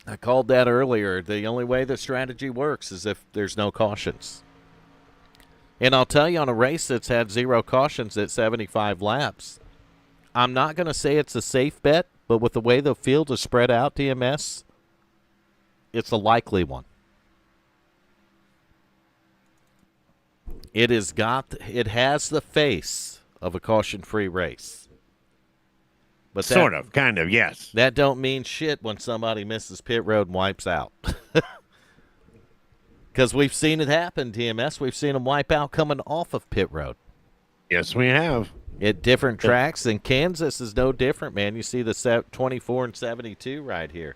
I called that earlier. The only way the strategy works is if there's no cautions. And I'll tell you, on a race that's had 0 cautions at 75 laps, I'm not going to say it's a safe bet, but with the way the field is spread out, DMS, it's a likely one. It has the face of a caution-free race. But sort of, kind of, yes. That don't mean shit when somebody misses pit road and wipes out. Because we've seen it happen, DMS. We've seen them wipe out coming off of pit road. Yes, we have. At different tracks, and Kansas is no different, man. You see the 24 and 72 right here.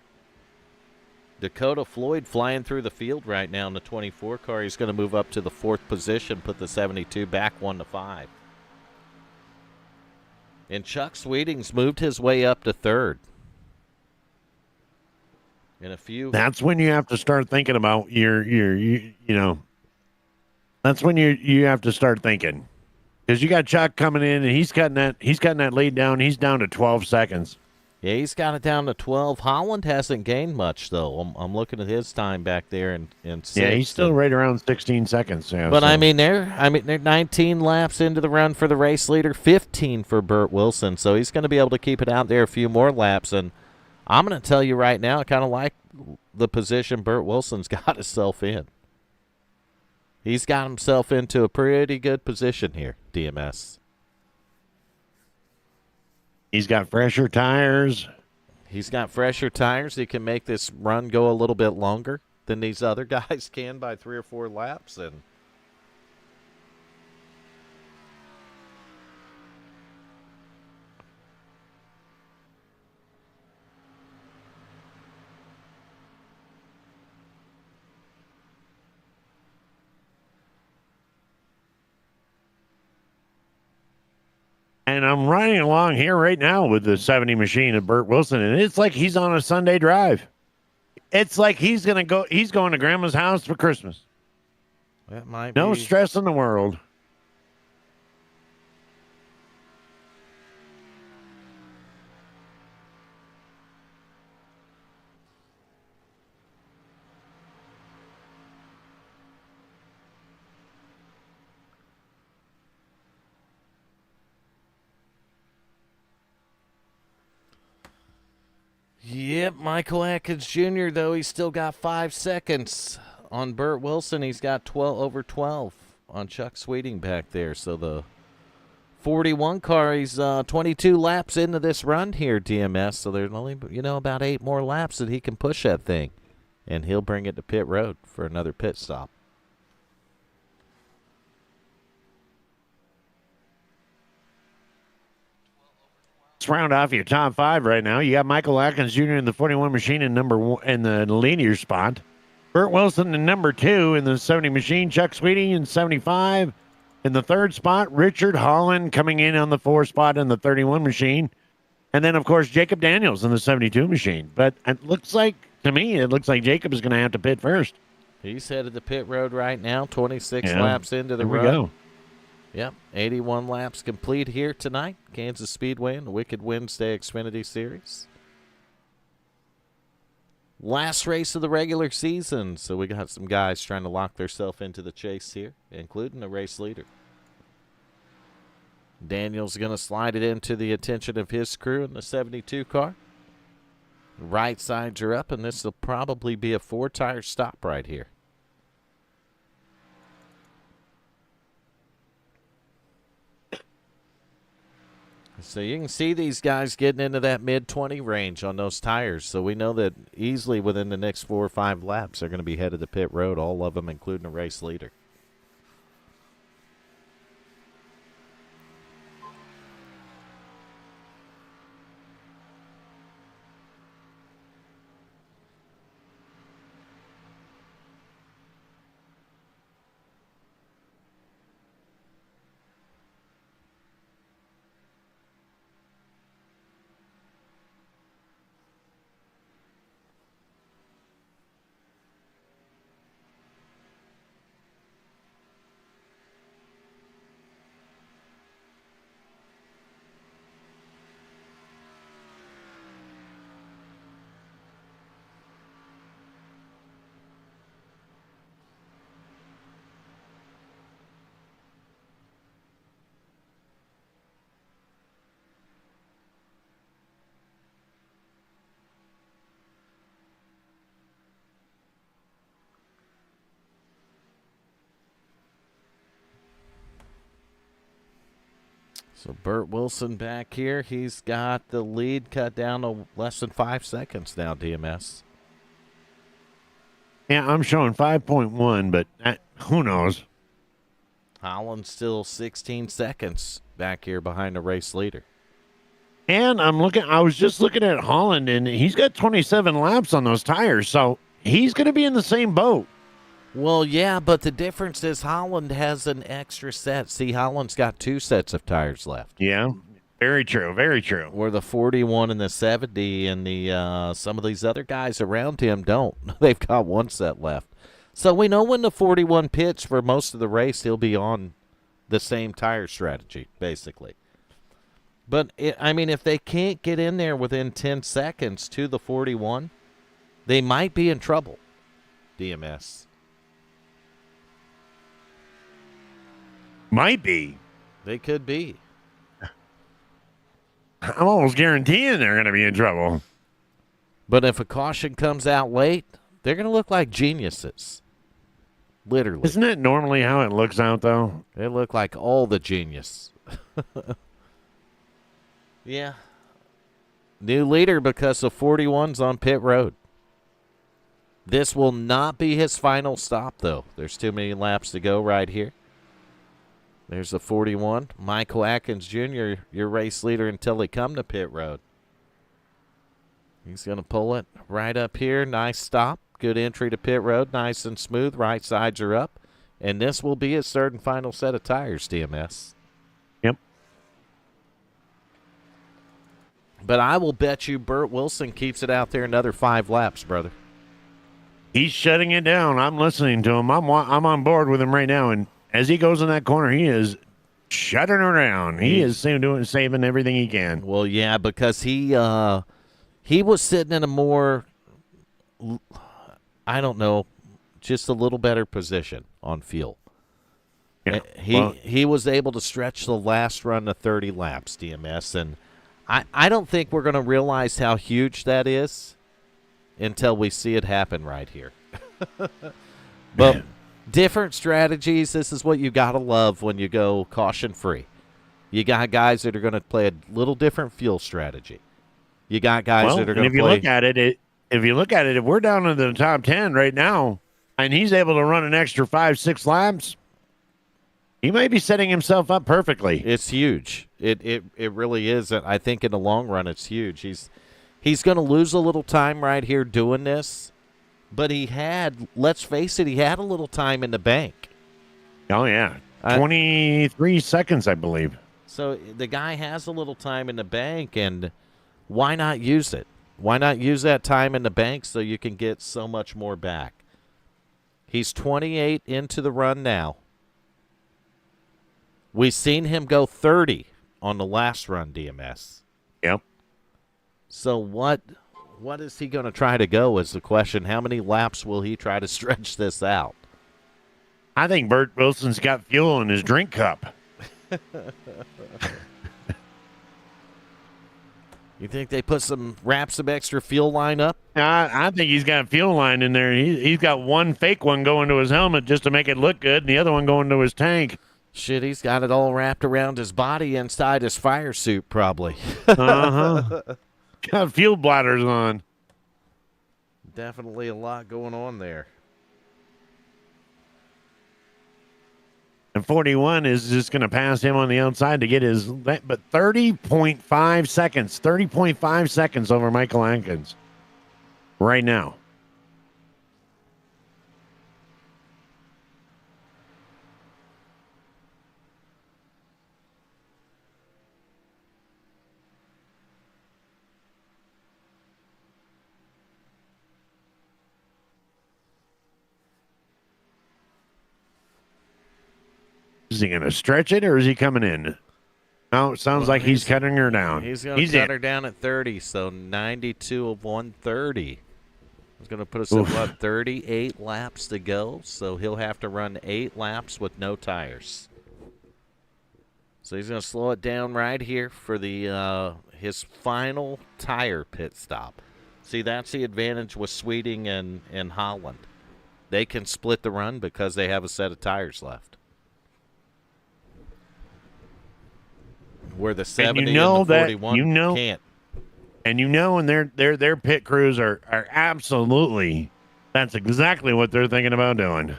Dakota Floyd flying through the field right now in the 24 car. He's going to move up to the 4th position, put the 72 back 1-5. And Chuck Sweeting's moved his way up to 3rd. In a few. That's when you have to start thinking about that's when you have to start thinking, because you got Chuck coming in and he's cutting that lead down. He's down to 12 seconds. Yeah, he's got it down to 12. Holland hasn't gained much though. I'm looking at his time back there in 6. Yeah, he's still right around 16 seconds. Yeah, but so. I mean they're 19 laps into the run for the race leader, 15 for Burt Wilson. So he's going to be able to keep it out there a few more laps. And I'm going to tell you right now, I kind of like the position Burt Wilson's got himself in. He's got himself into a pretty good position here, DMS. He's got fresher tires. He can make this run go a little bit longer than these other guys can by 3 or 4 laps. And I'm riding along here right now with the 70 machine of Burt Wilson, and it's like he's on a Sunday drive. It's like he's going to Grandma's house for Christmas. That might no be. Stress in the world. Yep, Michael Atkins Jr., though, he's still got 5 seconds on Burt Wilson. He's got over 12 on Chuck Sweeting back there. So the 41 car, he's 22 laps into this run here, DMS. So there's only, about 8 more laps that he can push that thing. And he'll bring it to pit road for another pit stop. Let's round off your top 5 right now. You got Michael Atkins Jr. in the 41 machine in number 1 in the leader spot. Burt Wilson in number 2 in the 70 machine. Chuck Sweeting in 75 in the 3rd spot. Richard Holland coming in on the 4th spot in the 31 machine. And then, of course, Jacob Daniels in the 72 machine. But it looks like, to me, Jacob is going to have to pit first. He's headed to pit road right now, 26 laps into the Here run. we go. Yep, 81 laps complete here tonight. Kansas Speedway and the Wicked Wednesday Xfinity Series. Last race of the regular season, so we got some guys trying to lock themselves into the chase here, including the race leader. Daniel's going to slide it into the attention of his crew in the 72 car. Right sides are up, and this will probably be a 4-tire stop right here. So you can see these guys getting into that mid-20 range on those tires. So we know that easily within the next 4 or 5 laps, they're going to be headed to pit road, all of them, including the race leader. So Burt Wilson back here. He's got the lead cut down to less than 5 seconds now, DMS. Yeah, I'm showing 5.1, but who knows? Holland's still 16 seconds back here behind the race leader. And I was just looking at Holland, and he's got 27 laps on those tires, so he's going to be in the same boat. Well, yeah, but the difference is Holland has an extra set. See, Holland's got 2 sets of tires left. Yeah, very true, very true. Where the 41 and the 70 and the some of these other guys around him don't. They've got 1 set left. So we know when the 41 pits for most of the race, he'll be on the same tire strategy, basically. But, if they can't get in there within 10 seconds to the 41, they might be in trouble, DMS. Might be. They could be. I'm almost guaranteeing they're going to be in trouble. But if a caution comes out late, they're going to look like geniuses. Literally. Isn't that normally how it looks out, though? They look like all the genius. Yeah. New leader because of 41's on pit road. This will not be his final stop, though. There's too many laps to go right here. There's the 41. Michael Atkins Jr., your race leader until they come to pit road. He's going to pull it right up here. Nice stop. Good entry to pit road. Nice and smooth. Right sides are up. And this will be his 3rd and final set of tires, DMS. Yep. But I will bet you Burt Wilson keeps it out there another 5 laps, brother. He's shutting it down. I'm listening to him. I'm on board with him right now, and as he goes in that corner, he is shutting her down. He is saving everything he can. Well, yeah, because he was sitting in a more, I don't know, just a little better position on fuel. Yeah. He was able to stretch the last run to 30 laps, DMS, and I don't think we're going to realize how huge that is until we see it happen right here. But different strategies. This is what you got to love when you go caution-free. You got guys that are going to play a little different fuel strategy. You got guys that are going to play. If you look at it, if we're down in the top 10 right now, and he's able to run an extra 5-6 laps, He might be setting himself up perfectly. It's huge. It really is. And I think in the long run, it's huge. He's going to lose a little time right here doing this, but let's face it, he had a little time in the bank. Oh, yeah. 23 seconds, I believe. So the guy has a little time in the bank, and why not use it? Why not use that time in the bank so you can get so much more back? He's 28 into the run now. We've seen him go 30 on the last run, DMS. Yep. So what is he going to try to go is the question. How many laps will he try to stretch this out? I think Bert Wilson's got fuel in his drink cup. You think they put some extra fuel line up? I think he's got a fuel line in there. He's got one fake one going to his helmet just to make it look good, and the other one going to his tank. Shit, he's got it all wrapped around his body inside his fire suit, probably. Got fuel bladders on. Definitely a lot going on there. And 41 is just going to pass him on the outside to get his, but 30.5 seconds, 30.5 seconds over Michael Atkins right now. Is he going to stretch it or is he coming in? No, it sounds like he's cutting her down. He's going to cut her down at 30, so 92 of 130. He's going to put us at, what, 38 laps to go, so he'll have to run 8 laps with no tires. So he's going to slow it down right here for the his final tire pit stop. See, that's the advantage with Sweeting and Holland. They can split the run because they have a set of tires left. Where the 70 and the 41 can't. And and their pit crews are absolutely, that's exactly what they're thinking about doing.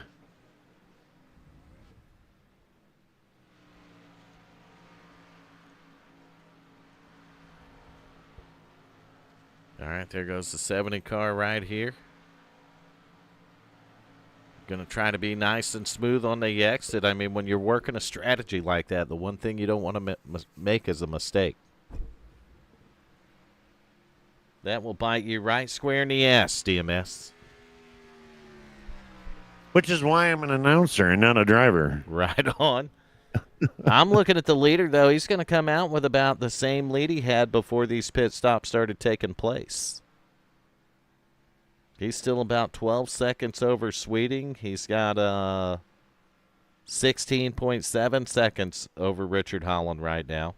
All right, there goes the 70 car right here. Going to try to be nice and smooth on the exit. I mean, when you're working a strategy like that, the one thing you don't want to make is a mistake. That will bite you right square in the ass, DMS. Which is why I'm an announcer and not a driver. Right on. I'm looking at the leader, though. He's going to come out with about the same lead he had before these pit stops started taking place. He's still about 12 seconds over Sweeting. He's got 16.7 seconds over Richard Holland right now.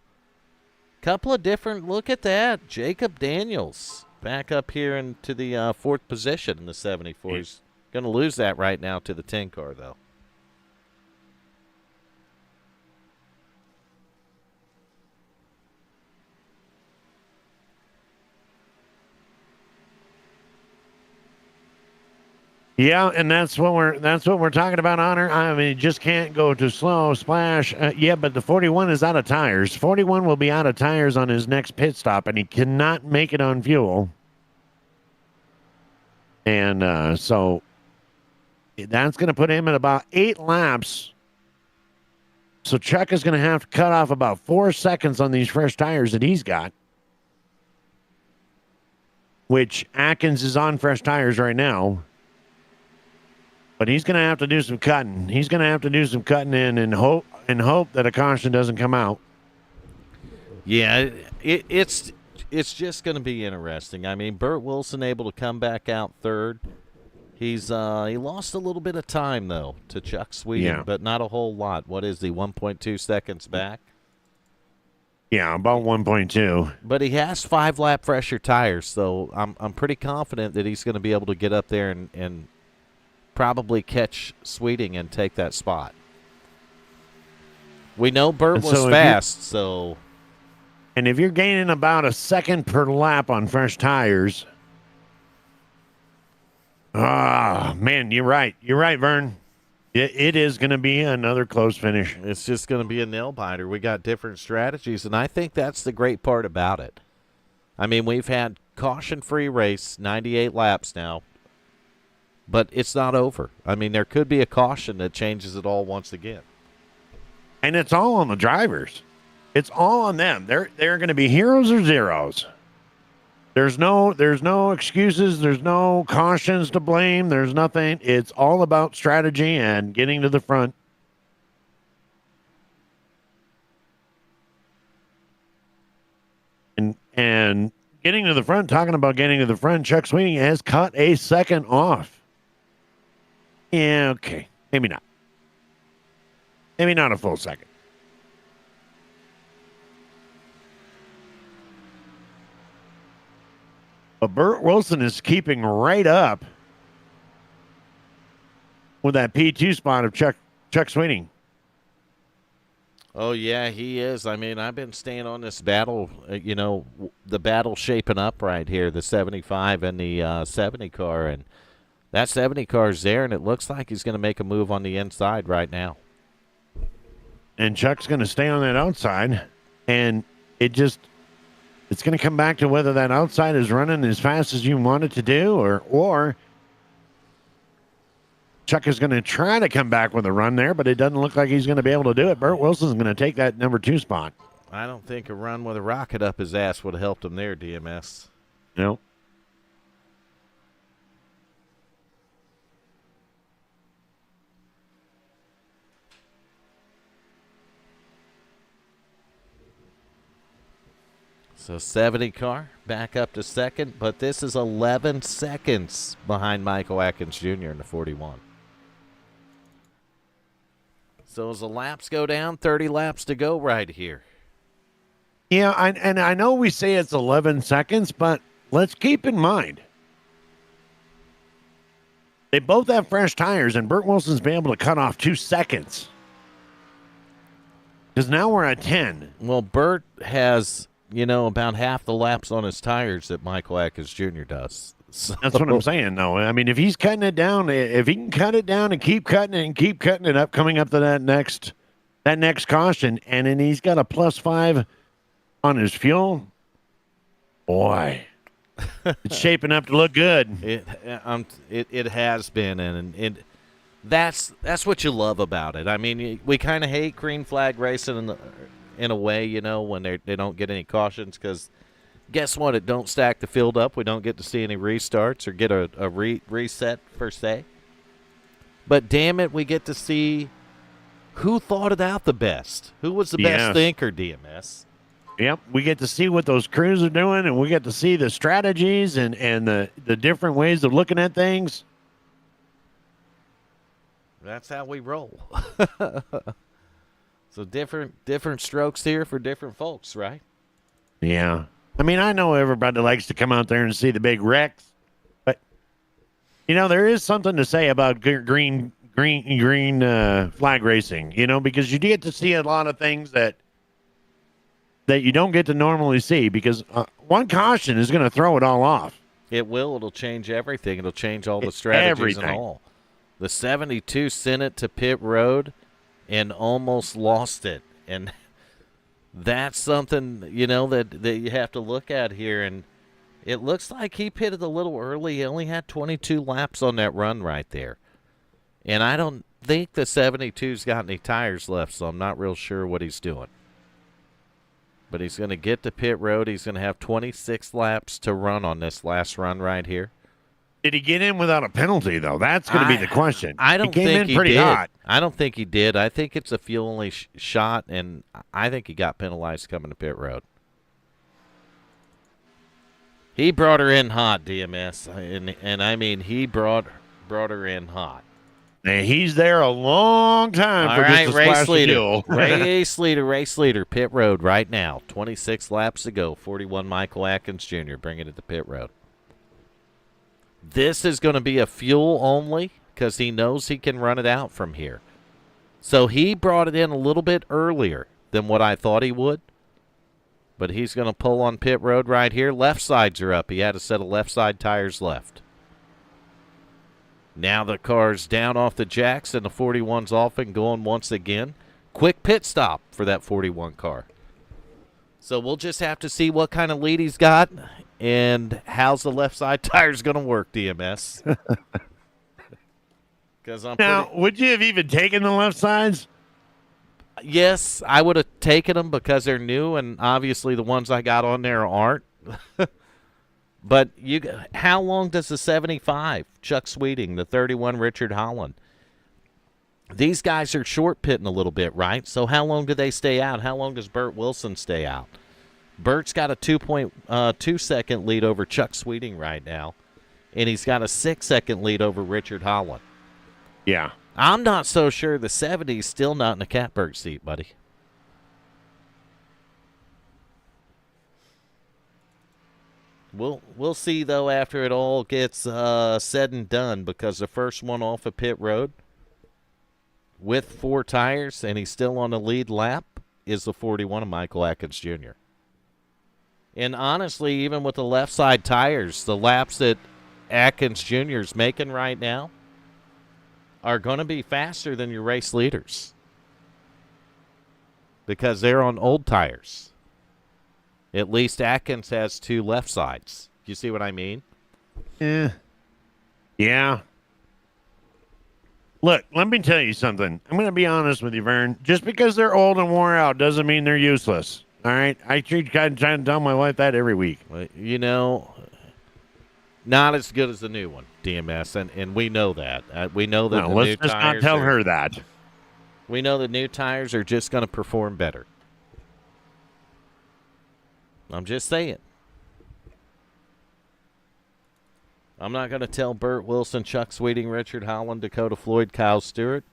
Couple of different, look at that. Jacob Daniels back up here into the 4th position in the 74. He's going to lose that right now to the 10 car, though. Yeah, and that's what we're talking about, Honor. I mean, you just can't go too slow, splash. Yeah, but the 41 is out of tires. 41 will be out of tires on his next pit stop, and he cannot make it on fuel. And so that's going to put him at about 8 laps. So Chuck is going to have to cut off about 4 seconds on these fresh tires that he's got, which Atkins is on fresh tires right now. But he's going to have to do some cutting. He's going to have to do some cutting in and hope that a caution doesn't come out. Yeah, it's just going to be interesting. I mean, Bert Wilson able to come back out 3rd. He lost a little bit of time, though, to Chuck Sweeting, but not a whole lot. What is he, 1.2 seconds back? Yeah, about 1.2. But he has 5-lap fresher tires, so I'm pretty confident that he's going to be able to get up there and probably catch Sweeting and take that spot. We know Bert was fast, so. And if you're gaining about a second per lap on fresh tires, man, you're right. You're right, Vern. It is going to be another close finish. It's just going to be a nail biter. We got different strategies, and I think that's the great part about it. I mean, we've had caution-free race, 98 laps now, but it's not over. I mean, there could be a caution that changes it all once again. And it's all on the drivers. It's all on them. They're going to be heroes or zeros. There's no excuses. There's no cautions to blame. There's nothing. It's all about strategy and getting to the front. And getting to the front, talking about getting to the front, Chuck Sweeney has cut a second off. Yeah, okay. Maybe not. Maybe not a full second. But Burt Wilson is keeping right up with that P2 spot of Chuck Sweeney. Oh, yeah, he is. I mean, I've been staying on this battle, the battle shaping up right here, the 75 and the 70 car. And that 70 car is there, and it looks like he's going to make a move on the inside right now. And Chuck's going to stay on that outside, and it's going to come back to whether that outside is running as fast as you want it to do, or Chuck is going to try to come back with a run there, but it doesn't look like he's going to be able to do it. Burt Wilson's going to take that number 2 spot. I don't think a run with a rocket up his ass would have helped him there, DMS. No. So 70 car back up to second, but this is 11 seconds behind Michael Atkins Jr. in the 41. So as the laps go down, 30 laps to go right here. Yeah, and I know we say it's 11 seconds, but let's keep in mind they both have fresh tires, and Burt Wilson's been able to cut off 2 seconds. Because now we're at 10. Well, Burt has, about half the laps on his tires that Michael Atkins Jr. does. So. That's what I'm saying, though. I mean, if he's cutting it down, if he can cut it down and keep cutting it and keep cutting it up, coming up to that next caution, and then he's got a +5 on his fuel, boy, it's shaping up to look good. It has been, and that's what you love about it. I mean, we kind of hate green flag racing in a way, when they don't get any cautions, because guess what? It don't stack the field up. We don't get to see any restarts or get a reset per se. But damn it, we get to see who thought it out the best. Who was the best thinker, DMS? Yep, we get to see what those crews are doing, and we get to see the strategies and the different ways of looking at things. That's how we roll. So different strokes here for different folks, right? Yeah. I mean, I know everybody likes to come out there and see the big wrecks, but there is something to say about green flag racing. Because you get to see a lot of things that you don't get to normally see. Because one caution is going to throw it all off. It will. It'll change everything. It'll change all the strategies everything. And all. The 72 sent it to pit road and almost lost it, and that's something, that you have to look at here. And it looks like he pitted a little early. He only had 22 laps on that run right there. And I don't think the 72's got any tires left, so I'm not real sure what he's doing. But he's going to get to pit road. He's going to have 26 laps to run on this last run right here. Did he get in without a penalty, though? That's going to be the question. I don't he came think in he pretty did. hot. I don't think he did. I think it's a fuel-only shot, and I think he got penalized coming to pit road. He brought her in hot, DMS, and I mean he brought her in hot. And he's there a long time All for right, just a splash of fuel. race leader, pit road right now. 26 laps to go. 41 Michael Atkins Jr. bringing it to pit road. This is going to be a fuel only because he knows he can run it out from here. So he brought it in a little bit earlier than what I thought he would. But he's going to pull on pit road right here. Left sides are up. He had a set of left side tires left. Now the car's down off the jacks and the 41's off and going once again. Quick pit stop for that 41 car. So we'll just have to see what kind of lead he's got and how's the left side tire's going to work, DMS. Would you have even taken the left sides? Yes, I would have taken them because they're new, and obviously the ones I got on there aren't. But how long does the 75 Chuck Sweeting, the 31 Richard Holland? These guys are short pitting a little bit, right? So how long do they stay out? How long does Burt Wilson stay out? Burt's got a 2.2 second lead over Chuck Sweeting right now, and he's got a 6-second lead over Richard Holland. Yeah. I'm not so sure the 70's still not in the catbird seat, buddy. We'll see, though, after it all gets said and done, because the first one off of pit road with 4 tires, and he's still on the lead lap, is the 41 of Michael Atkins Jr. And honestly, even with the left side tires, the laps that Atkins Jr. is making right now are going to be faster than your race leaders because they're on old tires. At least Atkins has 2 left sides. You see what I mean? Yeah. Look, let me tell you something. I'm going to be honest with you, Vern. Just because they're old and wore out doesn't mean they're useless. All right? I try to tell my wife that every week. Well, not as good as the new one, DMS, and we know that. We know that let's just not tell her that. We know the new tires are just going to perform better. I'm just saying. I'm not going to tell Burt Wilson, Chuck Sweeting, Richard Holland, Dakota Floyd, Kyle Stewart.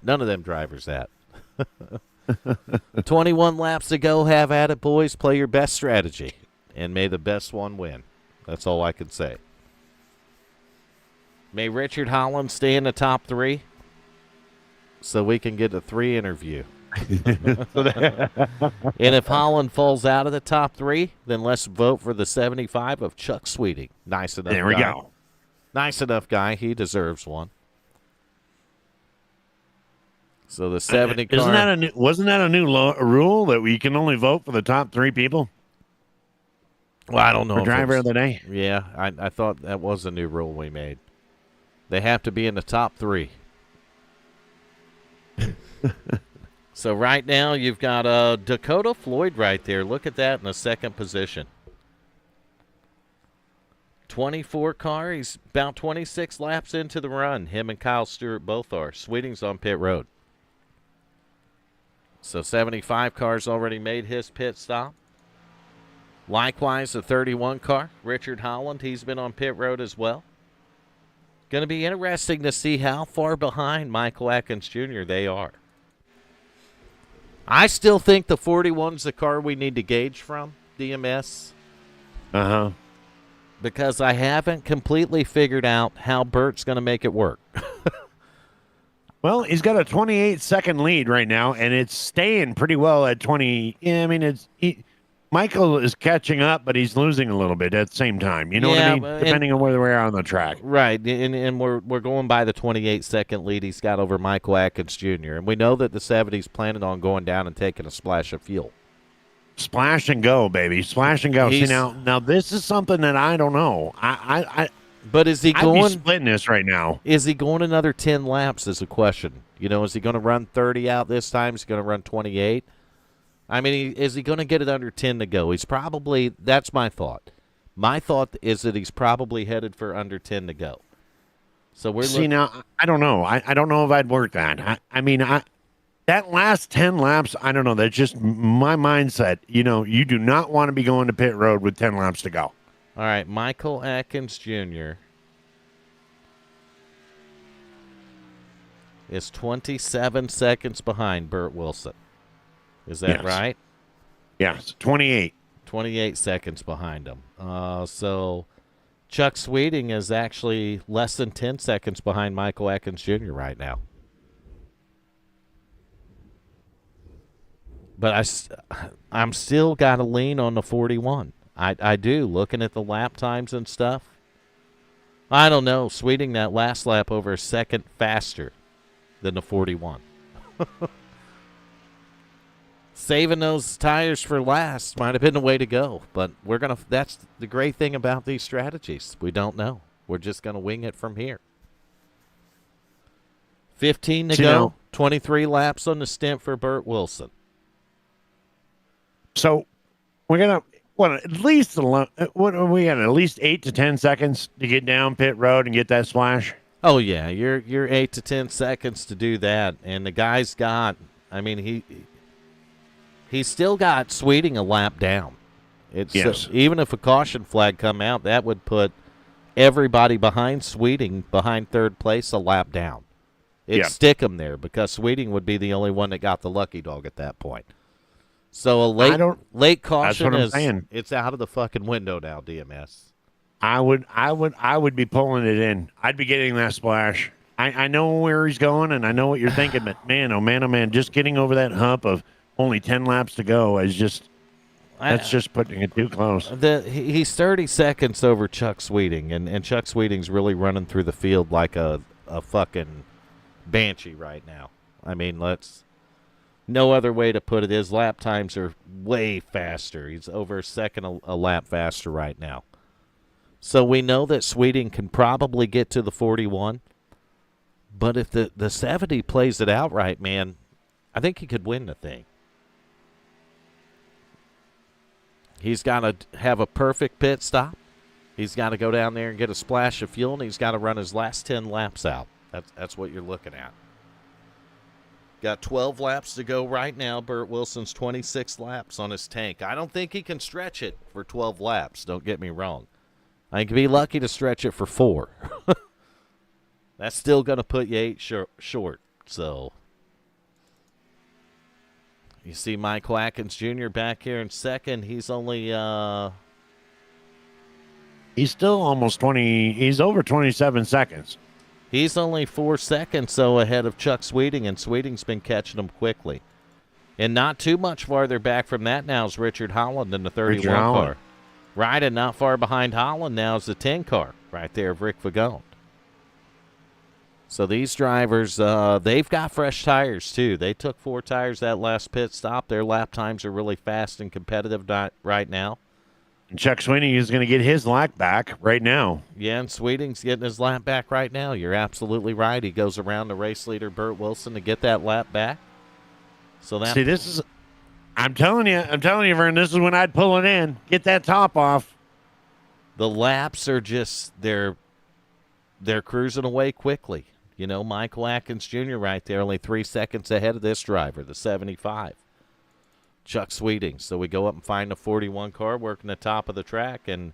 None of them drivers that. 21 laps to go. Have at it, boys. Play your best strategy, and may the best one win. That's all I can say. May Richard Holland stay in the top 3 so we can get a 3 interview. And if Holland falls out of the top 3, then let's vote for the 75 of Chuck Sweeting. Nice enough. There we go. Nice enough guy. He deserves one. So the 70 car. Wasn't that a new rule that we can only vote for the top 3 people? Well, I don't know. For driver of the day? Yeah, I thought that was a new rule we made. They have to be in the top 3. So right now you've got Dakota Floyd right there. Look at that in the second position. 24 car. He's about 26 laps into the run. Him and Kyle Stewart both are. Sweeting's on pit road. So 75 car's already made his pit stop. Likewise, the 31 car, Richard Holland, he's been on pit road as well. Going to be interesting to see how far behind Michael Atkins Jr. they are. I still think the 41's the car we need to gauge from, DMS. Uh-huh. Because I haven't completely figured out how Burt's going to make it work. Well, he's got a 28-second lead right now, and it's staying pretty well at 20. Yeah, I mean, Michael is catching up, but he's losing a little bit at the same time. You know what I mean? Depending on where we are on the track. Right, and we're going by the 28-second lead he's got over Michael Atkins Jr., and we know that the 70's planning on going down and taking a splash of fuel. Splash and go, baby. Splash and go. See, now this is something that I don't know. But is he going? I'd be splitting this right now. Is he going another 10 laps is a question. Is he going to run 30 out this time? Is he going to run 28? I mean, is he going to get it under 10 to go? He's probably, that's my thought. My thought is that he's probably headed for under 10 to go. So now, I don't know. I don't know if I'd work that. That last 10 laps, I don't know. That's just my mindset. You do not want to be going to pit road with 10 laps to go. All right, Michael Atkins Jr. is 27 seconds behind Burt Wilson. Is that right? Yes, 28. 28 seconds behind him. So Chuck Sweeting is actually less than 10 seconds behind Michael Atkins Jr. right now. But I'm still got to lean on the 41. I do, looking at the lap times and stuff. I don't know. Sweeting that last lap over a second faster than the 41. Saving those tires for last might have been the way to go, but that's the great thing about these strategies. We don't know. We're just going to wing it from here. 15 to go. 23 laps on the stint for Burt Wilson. So we're going to at least 8 to 10 seconds to get down pit road and get that splash? Oh yeah, you're 8 to 10 seconds to do that, and the guy's got. I mean, he's still got Sweeting a lap down. Yes. Even if a caution flag come out, that would put everybody behind Sweeting behind third place a lap down. It'd stick him there because Sweeting would be the only one that got the lucky dog at that point. So a late caution it's out of the fucking window now, DMS. I would be pulling it in. I'd be getting that splash. I know where he's going and I know what you're thinking, but man, oh man, just getting over that hump of only 10 laps to go is just just putting it too close. He's 30 seconds over Chuck Sweeting, and Chuck Sweeting's really running through the field like a fucking banshee right now. I mean, no other way to put it. His lap times are way faster. He's over a second a lap faster right now. So we know that Sweeting can probably get to the 41. But if the 70 plays it out right, man, I think he could win the thing. He's got to have a perfect pit stop. He's got to go down there and get a splash of fuel, and he's got to run his last 10 laps out. That's what you're looking at. Got 12 laps to go right now. Burt Wilson's 26 laps on his tank. I don't think he can stretch it for 12 laps. Don't get me wrong. I think he'd be lucky to stretch it for 4. That's still going to put you 8 short. So you see Mike Watkins Jr. back here in second. He's only he's still almost 20. He's over 27 seconds. He's only 4 seconds ahead of Chuck Sweeting, and Sweeting's been catching him quickly. And not too much farther back from that now is Richard Holland in the 31 car. Right, and not far behind Holland now is the 10 car right there of Rick Vagone. So these drivers, they've got fresh tires too. They took 4 tires that last pit stop. Their lap times are really fast and competitive right now. And Chuck Sweeting is going to get his lap back right now. Yeah, and Sweeting's getting his lap back right now. You're absolutely right. He goes around the race leader, Burt Wilson, to get that lap back. So that see, this is. I'm telling you, Vern. This is when I'd pull it in, get that top off. The laps are just they're cruising away quickly. You know, Michael Atkins Jr. right there, only 3 seconds ahead of this driver, the 75. Chuck Sweeting. So we go up and find the 41 car working the top of the track and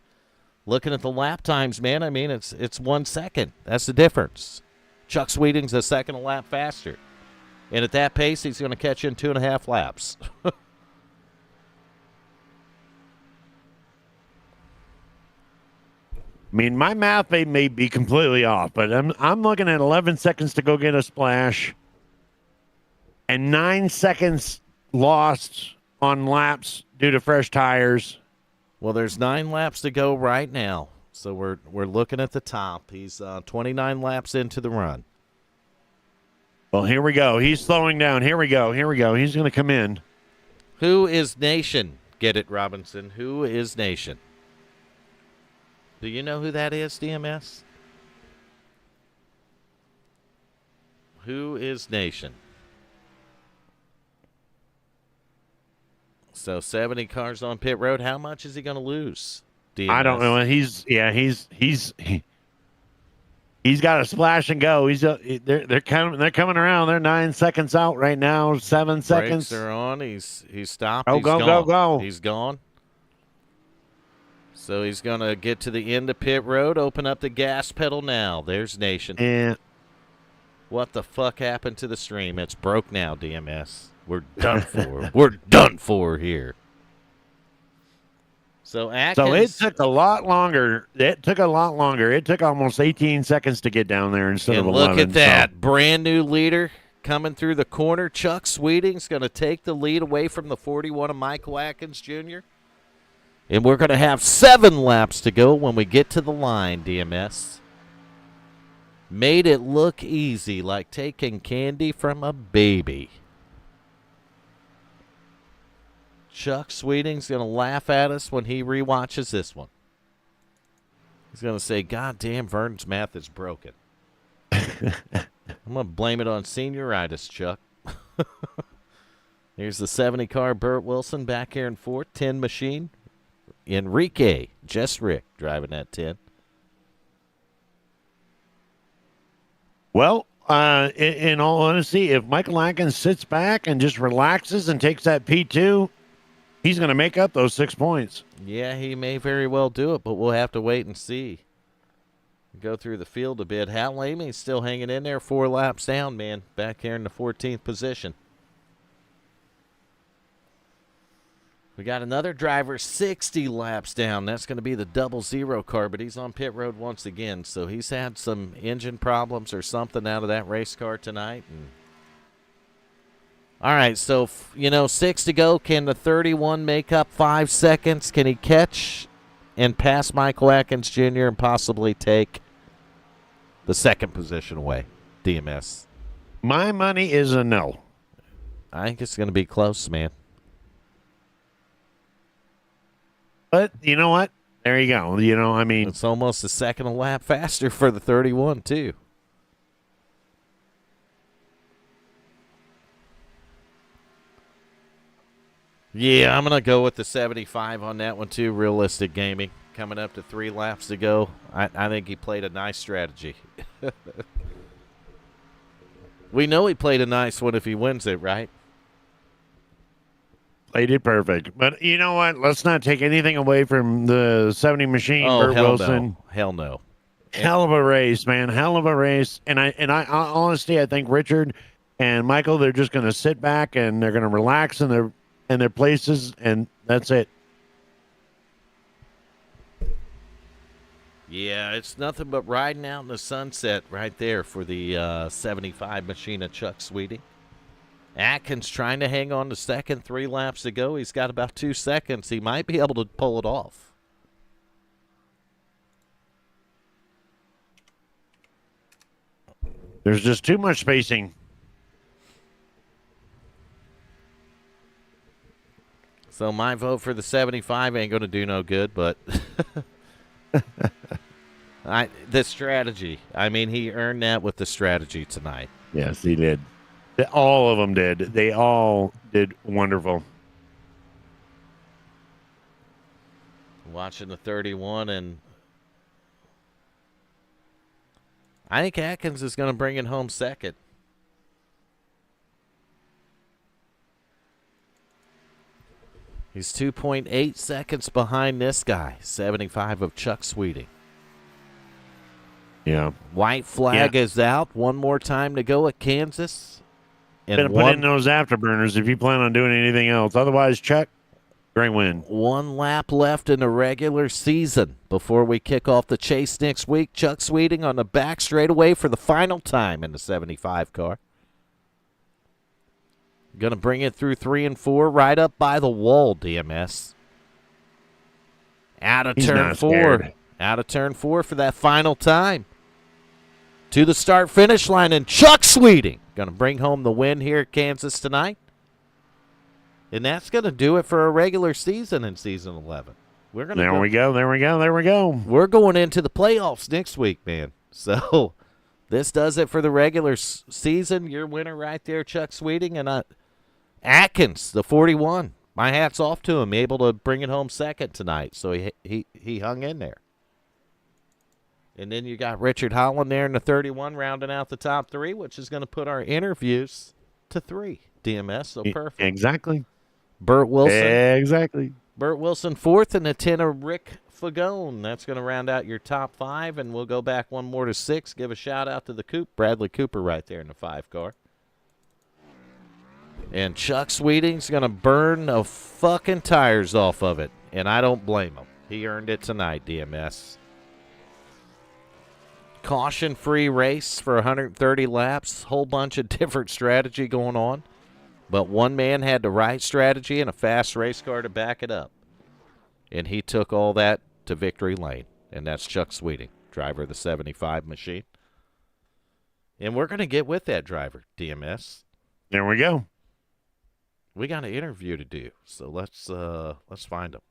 looking at the lap times, man. I mean, it's 1 second. That's the difference. Chuck Sweeting's a second a lap faster. And at that pace, he's going to catch you in 2.5 laps. I mean, my math may be completely off, but I'm looking at 11 seconds to go get a splash and 9 seconds lost on laps due to fresh tires. Well, there's 9 laps to go right now, so we're looking at the top. He's 29 laps into the run. Well, here we go. He's slowing down. Here we go. He's going to come in. Who is Nation? Get it, Robinson. Who is Nation? Do you know who that is, DMS? Who is Nation? So 70 cars on pit road. How much is he going to lose? DMS? I don't know. He's got a splash and go. They're coming around. They're 9 seconds out right now. 7 seconds. Brakes are on. He's stopped. Oh, go. He's gone. So he's going to get to the end of pit road, open up the gas pedal now. There's Nation. Yeah. What the fuck happened to the stream? It's broke now, DMS. We're done for. We're done for here. So Atkins. So it took a lot longer. It took almost 18 seconds to get down there instead of 11. Look at that. Brand new leader coming through the corner. Chuck Sweeting's going to take the lead away from the 41 of Michael Atkins Jr. And we're going to have 7 laps to go when we get to the line, DMS. Made it look easy, like taking candy from a baby. Chuck Sweeting's going to laugh at us when he rewatches this one. He's going to say, God damn, Vernon's math is broken. I'm going to blame it on senioritis, Chuck. Here's the 70 car, Burt Wilson back here in fourth. 10 machine. Enrique, just Rick, driving that 10. Well, in all honesty, if Michael Atkins sits back and just relaxes and takes that P2, he's going to make up those 6 points. Yeah, he may very well do it, but we'll have to wait and see. Go through the field a bit. Hal Lamey's still hanging in there, 4 laps down, man. Back here in the 14th position. We got another driver 60 laps down. That's going to be the 00 car, but he's on pit road once again. So he's had some engine problems or something out of that race car tonight. All right, so, 6 to go. Can the 31 make up 5 seconds? Can he catch and pass Michael Atkins Jr. and possibly take the second position away? DMS. My money is a no. I think it's going to be close, man. But you know what? There you go. It's almost a second a lap faster for the 31, too. Yeah, I'm going to go with the 75 on that one, too. Realistic gaming. Coming up to 3 laps to go. I think he played a nice strategy. We know he played a nice one if he wins it, right? Played it perfect. But you know what? Let's not take anything away from the 70 machine, Burt hell Wilson. No. Hell no. Hell of a race, man. Hell of a race. And I honestly, I think Richard and Michael, they're just going to sit back and they're going to relax in their places, and that's it. Yeah, it's nothing but riding out in the sunset right there for the 75 machine of Chuck Sweeting. Atkins trying to hang on to second, 3 laps to go. He's got about 2 seconds. He might be able to pull it off. There's just too much spacing. So my vote for the 75 ain't going to do no good, but the strategy. I mean, he earned that with the strategy tonight. Yes, he did. All of them did. They all did wonderful. Watching the 31, and I think Atkins is going to bring it home second. He's 2.8 seconds behind this guy, 75 of Chuck Sweeting. Yeah. White flag is out. One more time to go at Kansas. And put in those afterburners if you plan on doing anything else. Otherwise, Chuck, great win. 1 lap left in the regular season before we kick off the chase next week. Chuck Sweeting on the back straightaway for the final time in the 75 car. Going to bring it through 3 and 4, right up by the wall, DMS. Out of turn 4. Scared. Out of turn 4 for that final time. To the start-finish line, and Chuck Sweeting going to bring home the win here at Kansas tonight. And that's going to do it for a regular season in Season 11. There we go. We're going into the playoffs next week, man. So this does it for the regular season. Your winner right there, Chuck Sweeting. And Atkins, the 41. My hat's off to him, able to bring it home second tonight. So he hung in there. And then you got Richard Holland there in the 31 rounding out the top 3, which is going to put our interviews to 3, DMS. So perfect. Exactly. Burt Wilson. Exactly. Burt Wilson 4th, and a 10 of Rick Fagone. That's going to round out your top 5, and we'll go back one more to 6. Give a shout-out to the Bradley Cooper right there in the 5 car. And Chuck Sweeting's going to burn the fucking tires off of it, and I don't blame him. He earned it tonight, DMS. Caution-free race for 130 laps. Whole bunch of different strategy going on. But one man had the right strategy and a fast race car to back it up. And he took all that to victory lane. And that's Chuck Sweeting, driver of the 75 machine. And we're going to get with that driver, DMS. There we go. We got an interview to do, so let's find him.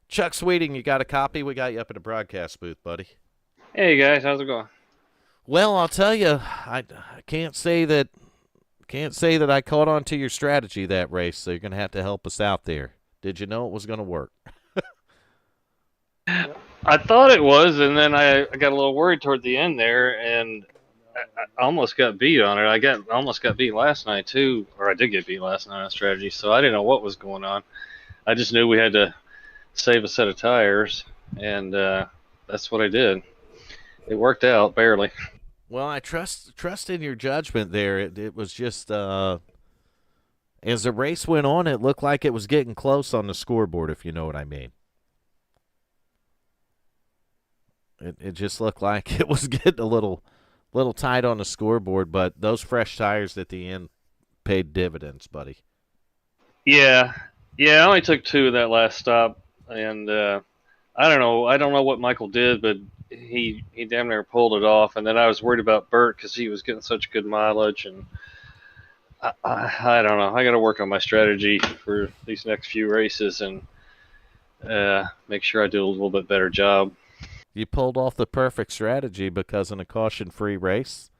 Chuck Sweeting, you got a copy? We got you up in the broadcast booth, buddy. Hey guys, how's it going? Well, I'll tell you, I can't say that I caught on to your strategy that race, so you're going to have to help us out there. Did you know it was going to work? I thought it was, and then I got a little worried toward the end there, and I almost got beat on it. Almost got beat last night too, or I did get beat last night on strategy, so I didn't know what was going on. I just knew we had to save a set of tires, and that's what I did. It worked out barely. Well, I trust in your judgment there. It was just as the race went on, it looked like it was getting close on the scoreboard, if you know what I mean. It just looked like it was getting a little tight on the scoreboard, but those fresh tires at the end paid dividends, buddy. Yeah, I only took 2 of that last stop, and I don't know what Michael did, but he damn near pulled it off. And then I was worried about Bert because he was getting such good mileage, and I don't know. I got to work on my strategy for these next few races and make sure I do a little bit better job. You pulled off the perfect strategy because in a caution-free race,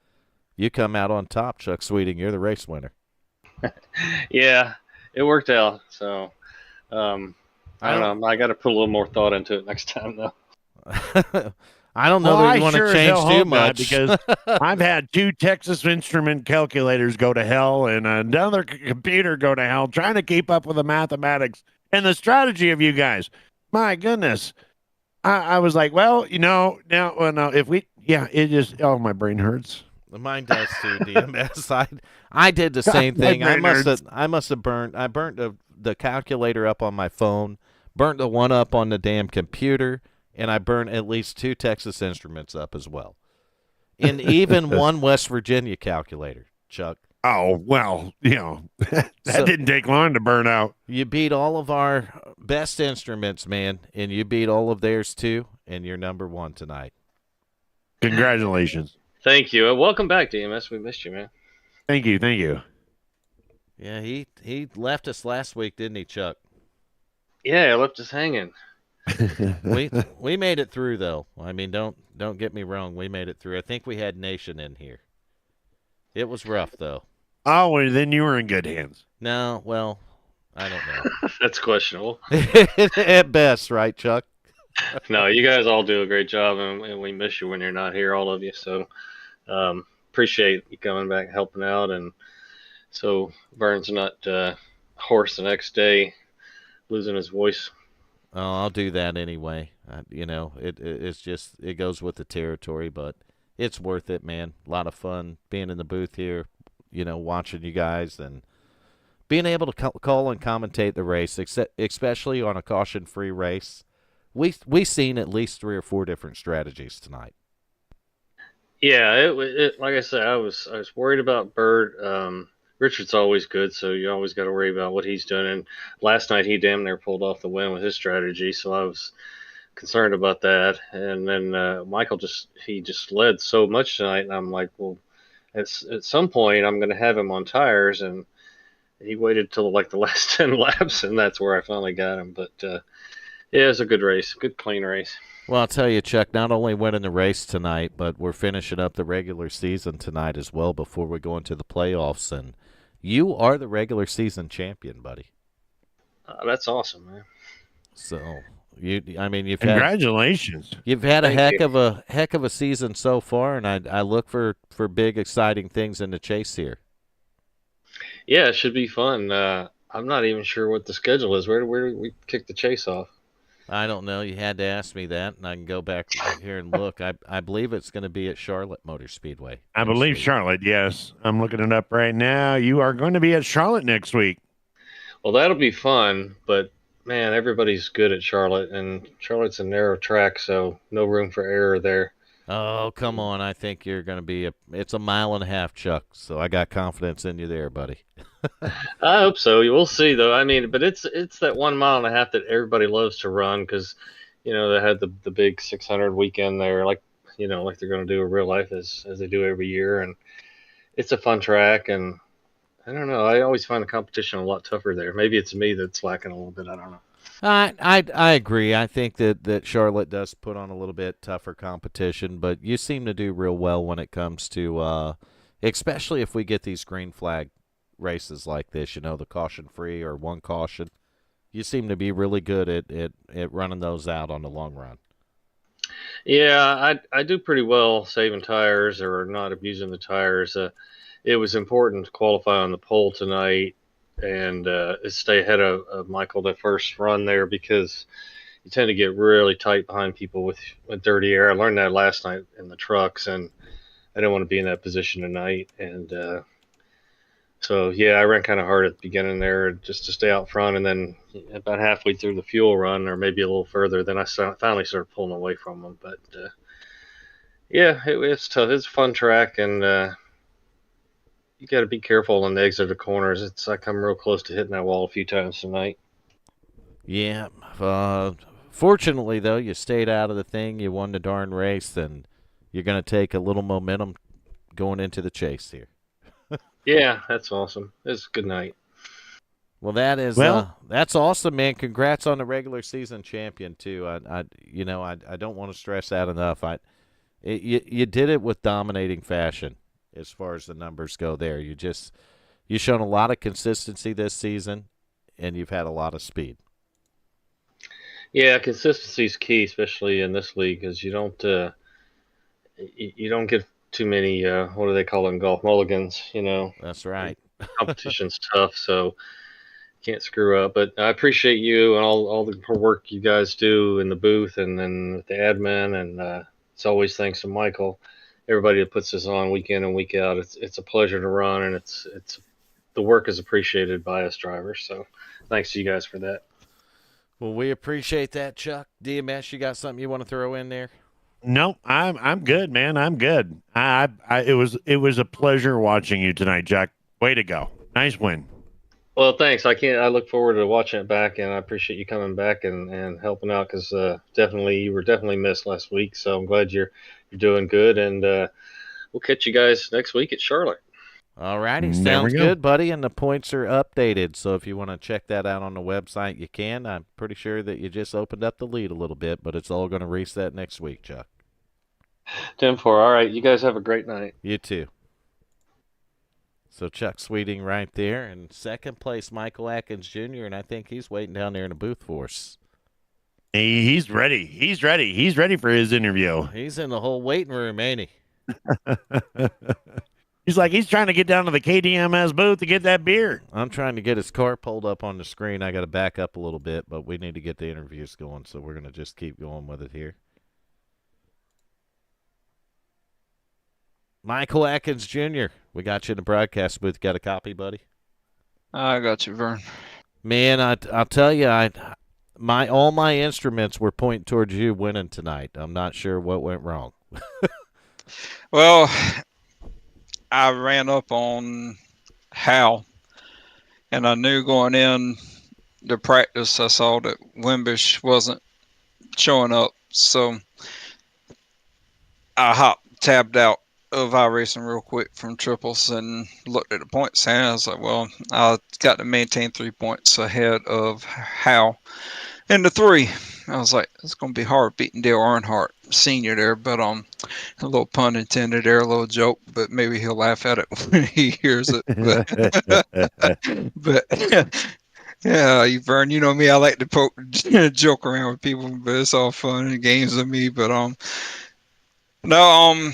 you come out on top, Chuck Sweeting. You're the race winner. Yeah, it worked out. So I don't know. I got to put a little more thought into it next time, though. I don't know that you want to change too much because I've had 2 Texas Instrument calculators go to hell and another computer go to hell trying to keep up with the mathematics and the strategy of you guys. My goodness. I was like, well, now, if we, it just, my brain hurts. Mine does too, DMS. I did the same thing. I must have burnt the calculator up on my phone, burnt the one up on the damn computer, and I burned at least 2 Texas Instruments up as well. And even one West Virginia calculator, Chuck. Oh, well, that didn't take long to burn out. You beat all of our best instruments, man, and you beat all of theirs too, and you're number 1 tonight. Congratulations. Thank you. Welcome back, DMS. We missed you, man. Thank you. Yeah, he left us last week, didn't he, Chuck? Yeah, left us hanging. we made it through though. I mean, don't get me wrong, we made it through. I think we had Nation in here. It was rough though. Oh, well, then you were in good hands. No, well, I don't know. That's questionable. At best, right, Chuck? No, you guys all do a great job, and we miss you when you're not here, all of you. So appreciate you coming back, helping out, and so Vern's not hoarse the next day, losing his voice. Oh, I'll do that anyway. It's just it goes with the territory, but it's worth it, man. A lot of fun being in the booth here, watching you guys and being able to call and commentate the race, especially on a caution-free race. We seen at least 3 or 4 different strategies tonight. Yeah, it like I said, I was worried about Bert. Richard's always good, so you always got to worry about what he's doing. And last night he damn near pulled off the win with his strategy, so I was concerned about that. And then Michael just led so much tonight, and I'm like, well, at some point I'm going to have him on tires, and he waited till like the last 10 laps, and that's where I finally got him. But yeah, it was a good race, good clean race. Well, I'll tell you, Chuck, not only winning the race tonight, but we're finishing up the regular season tonight as well before we go into the playoffs. And you are the regular season champion, buddy. That's awesome, man. So you've congratulations. You've had a heck of a season so far, and I look for big, exciting things in the chase here. Yeah, it should be fun. I'm not even sure what the schedule is. Where do we kick the chase off? I don't know. You had to ask me that, and I can go back here and look. I believe it's going to be at Charlotte Motor Speedway. I believe week. Charlotte, yes. I'm looking it up right now. You are going to be at Charlotte next week. Well, that'll be fun, but, man, everybody's good at Charlotte, and Charlotte's a narrow track, so no room for error there. Oh, come on. I think you're going to be it's a mile and a half, Chuck, so I got confidence in you there, buddy. I hope so. We'll see, though. I mean, but it's that 1 mile and a half that everybody loves to run because, they had the big 600 weekend there. Like, like they're going to do in real life as they do every year. And it's a fun track. And I don't know. I always find the competition a lot tougher there. Maybe it's me that's lacking a little bit. I don't know. I agree. I think that Charlotte does put on a little bit tougher competition, but you seem to do real well when it comes to, especially if we get these green flag races like this. The caution free or one caution. You seem to be really good at running those out on the long run. Yeah, I do pretty well saving tires or not abusing the tires. It was important to qualify on the pole tonight and stay ahead of Michael the first run there because you tend to get really tight behind people with dirty air. I learned that last night in the trucks, and I didn't want to be in that position tonight. And so, yeah, I ran kind of hard at the beginning there just to stay out front. And then about halfway through the fuel run, or maybe a little further, then I finally started pulling away from them. But yeah, it's tough. It's a fun track, and you got to be careful on the exit of the corners. I come real close to hitting that wall a few times tonight. Yeah. Fortunately, though, you stayed out of the thing. You won the darn race, and you're going to take a little momentum going into the chase here. Yeah, that's awesome. It's a good night. Well, that's awesome, man. Congrats on the regular season champion too. I don't want to stress that enough. You did it with dominating fashion as far as the numbers go. There, you've shown a lot of consistency this season, and you've had a lot of speed. Yeah, consistency is key, especially in this league, because you don't get too many what do they call them, golf mulligans. That's right. Competition's tough, so can't screw up. But I appreciate you and all the work you guys do in the booth and then the admin, and it's always thanks to Michael, everybody that puts this on week in and week out. It's a pleasure to run, and it's the work is appreciated by us drivers. So thanks to you guys for that. Well, we appreciate that, Chuck. DMS, you got something you want to throw in there? No, I'm good, man. I'm good. It was a pleasure watching you tonight, Jack. Way to go. Nice win. Well, thanks. I look forward to watching it back, and I appreciate you coming back and helping out because definitely you were definitely missed last week. So I'm glad you're doing good, and we'll catch you guys next week at Charlotte. All righty, sounds good, buddy. And the points are updated, so if you want to check that out on the website, you can. I'm pretty sure that you just opened up the lead a little bit, but it's all going to reset next week, Chuck. 10-4. All right, you guys have a great night. You too. So Chuck Sweeting right there, and second place Michael Atkins Jr., and I think he's waiting down there in the booth for us. He's ready. He's ready. He's ready for his interview. He's in the whole waiting room, ain't he? He's trying to get down to the KDMS booth to get that beer. I'm trying to get his car pulled up on the screen. I got to back up a little bit, but we need to get the interviews going, so we're going to just keep going with it here. Michael Atkins Jr., we got you in the broadcast booth. Got a copy, buddy? I got you, Vern. Man, I'll tell you, all my instruments were pointing towards you winning tonight. I'm not sure what went wrong. Well, I ran up on Hal, and I knew going in the practice, I saw that Wimbish wasn't showing up, so I tabbed out of iRacing real quick from triples and looked at the points, and I was like, well, I got to maintain 3 points ahead of Hal in the 3. I was like, it's going to be hard beating Dale Earnhardt Sr. there, but a little pun intended there, a little joke, but maybe he'll laugh at it when he hears it. But yeah, Vern, you know me, I like to joke around with people, but it's all fun and games with me. But no,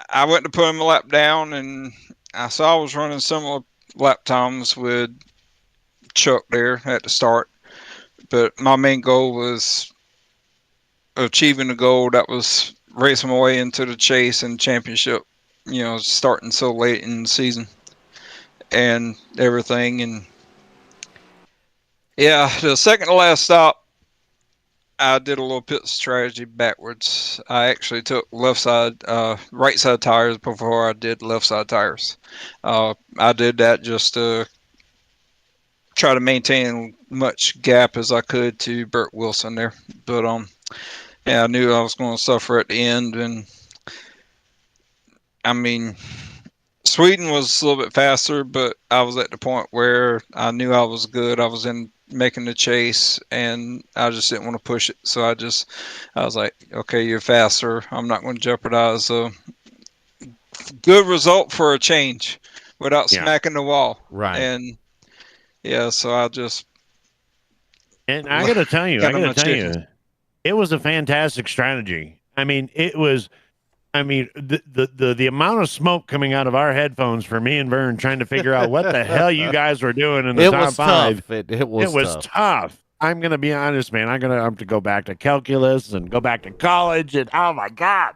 I went to put him a lap down, and I saw I was running similar lap times with Chuck there at the start. But my main goal was achieving the goal that was racing my way into the chase and championship, starting so late in the season and everything. And yeah, the second to last stop, I did a little pit strategy backwards. I actually took right side tires before I did left side tires. I did that just to try to maintain much gap as I could to Burt Wilson there. But Yeah, I knew I was going to suffer at the end, and I mean, Sweden was a little bit faster, but I was at the point where I knew I was good. I was in making the chase, and I just didn't want to push it. So I was like, okay, you're faster. I'm not going to jeopardize a good result for a change without Yeah. smacking the wall. Right. And yeah, so I just And I got to tell you, got on my chicken. it was a fantastic strategy. I mean, it was. I mean, the amount of smoke coming out of our headphones for me and Vern trying to figure out what the hell you guys were doing in the It top was five. tough. It was tough. Tough. I'm gonna be honest, man. I'm gonna have to go back to calculus and go back to college, and oh my god,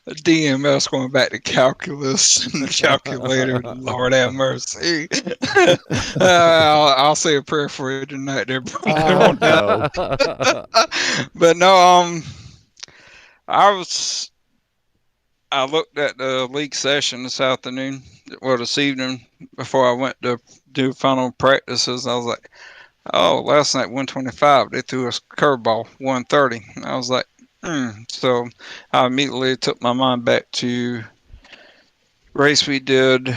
DMS going back to calculus and calculator. Lord have mercy. I'll say a prayer for you tonight, there, bro. oh no. But no, I looked at the league session this afternoon, well, this evening before I went to do final practices. I was like, oh, last night 125, they threw us curveball 130. I was like, So I immediately took my mind back to race we did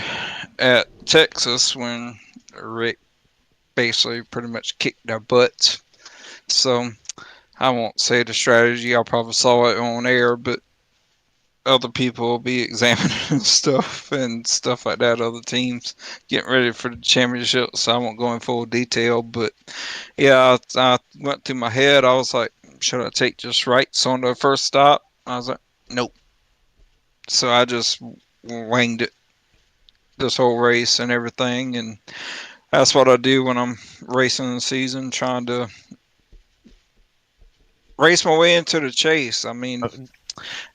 at Texas when Rick basically pretty much kicked our butts. So I won't say the strategy. I probably saw it on air, but other people will be examining stuff and stuff like that. Other teams getting ready for the championship, so I won't go in full detail. But yeah, I went through my head. I was like, should I take just rights on the first stop? I was like, nope. So I just winged it this whole race and everything, and that's what I do when I'm racing the season, trying to race my way into the chase. I mean,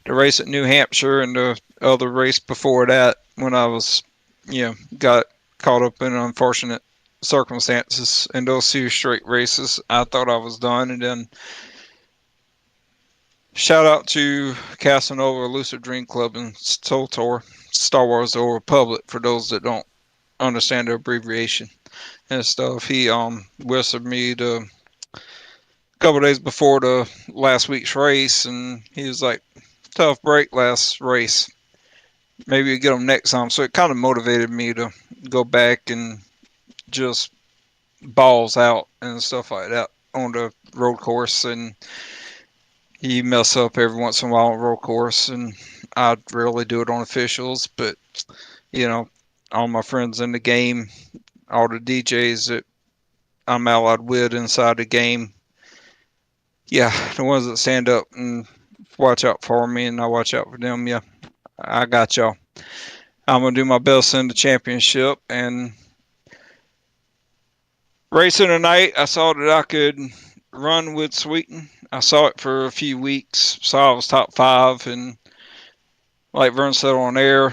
the race at New Hampshire and the other race before that, when I was, got caught up in unfortunate circumstances in those two straight races, I thought I was done. And then shout out to Casanova Lucid Dream Club and SOTOR, Star Wars The Old Republic, for those that don't understand the abbreviation and stuff. He whispered me a couple days before the last week's race, and he was like, tough break last race. Maybe you get them next time. So it kind of motivated me to go back and just balls out and stuff like that on the road course. And you mess up every once in a while on road course, and I'd rarely do it on officials. But all my friends in the game, all the DJs that I'm allied with inside the game, yeah, the ones that stand up and watch out for me, and I watch out for them. Yeah, I got y'all. I'm gonna do my best in the championship. And racing tonight, I saw that I could run with Sweeten. I saw it for a few weeks. Saw I was top 5, and like Vern said on air,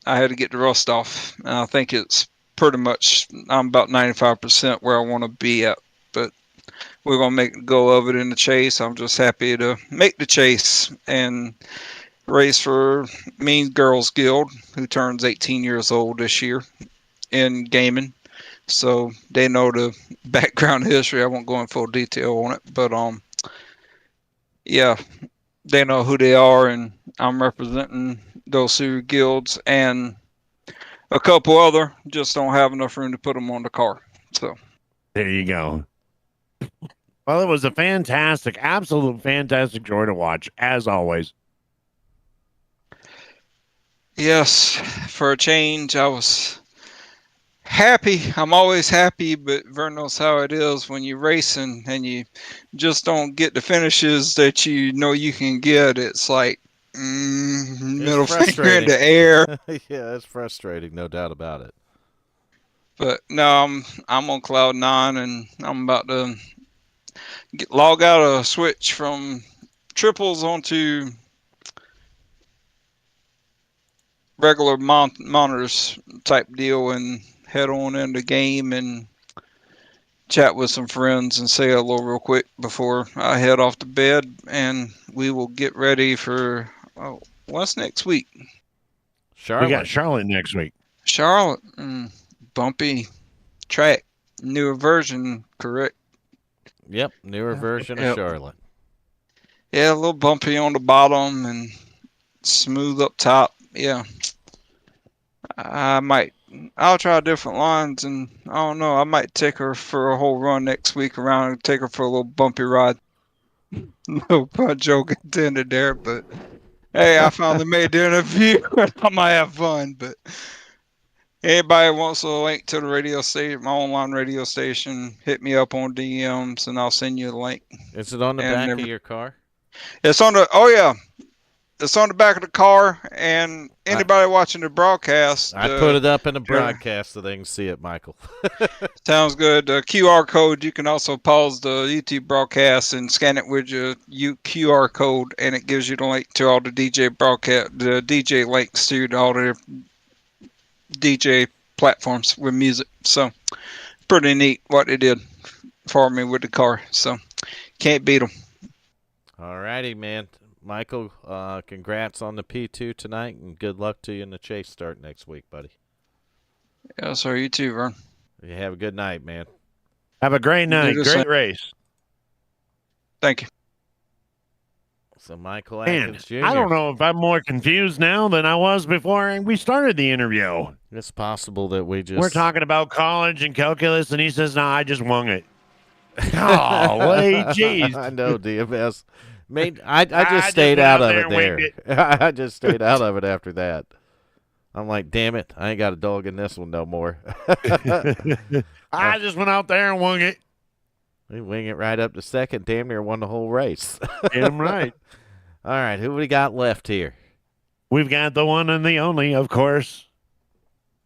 I had to get the rust off. And I think it's pretty much, I'm about 95% where I want to be at. But we're gonna make a go of it in the chase. I'm just happy to make the chase and race for Mean Girls Guild, who turns 18 years old this year in gaming. So they know the background history. I won't go in full detail on it, but yeah, they know who they are, and I'm representing those two guilds and a couple other. Just don't have enough room to put them on the car. So There you go. Well, it was a fantastic, absolute fantastic joy to watch, as always. yes, for a change, I was happy. I'm always happy, but Vern knows how it is when you're racing and you just don't get the finishes that you know you can get. It's like middle finger in the air. Yeah, it's frustrating, no doubt about it. But no, I'm on cloud 9, and I'm about to log out a switch from triples onto regular monitors type deal and head on in the game and chat with some friends and say hello real quick before I head off to bed, and we will get ready for what's next week. Charlotte. We got Charlotte next week. Charlotte, bumpy track, newer version, correct? Yep, newer version of Charlotte. Yeah, a little bumpy on the bottom and smooth up top. Yeah, I might. I'll try different lines, and I don't know. I might take her for a whole run next week around and take her for a little bumpy ride. No pun joke intended there, but hey, I finally made the interview, and I might have fun. But anybody wants a link to the radio station, my online radio station, hit me up on DMs, and I'll send you the link. Is it on the And back of your car? it's on the. Oh yeah, it's on the back of the car, and anybody watching the broadcast. I put it up in the broadcast so they can see it, Michael. Sounds good. QR code. You can also pause the YouTube broadcast and scan it with your QR code, and it gives you the link to all the DJ broadcast, the DJ links to all the DJ platforms with music. So pretty neat what they did for me with the car. So can't beat them. All righty, man. Michael, congrats on the P2 tonight, and good luck to you in the chase start next week, buddy. Yeah, sir. You too, Vern. You have a good night, man. Have a great night. Great race. Thank you. So Michael Man, Atkins Jr. I don't know if I'm more confused now than I was before we started the interview. It's possible that we're talking about college and calculus, and he says, "No, I just wung it." Oh, wait, jeez. I know, DMS. I just stayed out of it there. I just stayed out of it after that. I'm like, damn it, I ain't got a dog in this one no more. I just went out there and wung it. We wing it right up to second, damn near won the whole race. Damn right. All right, who we got left here? We've got the one and the only, of course.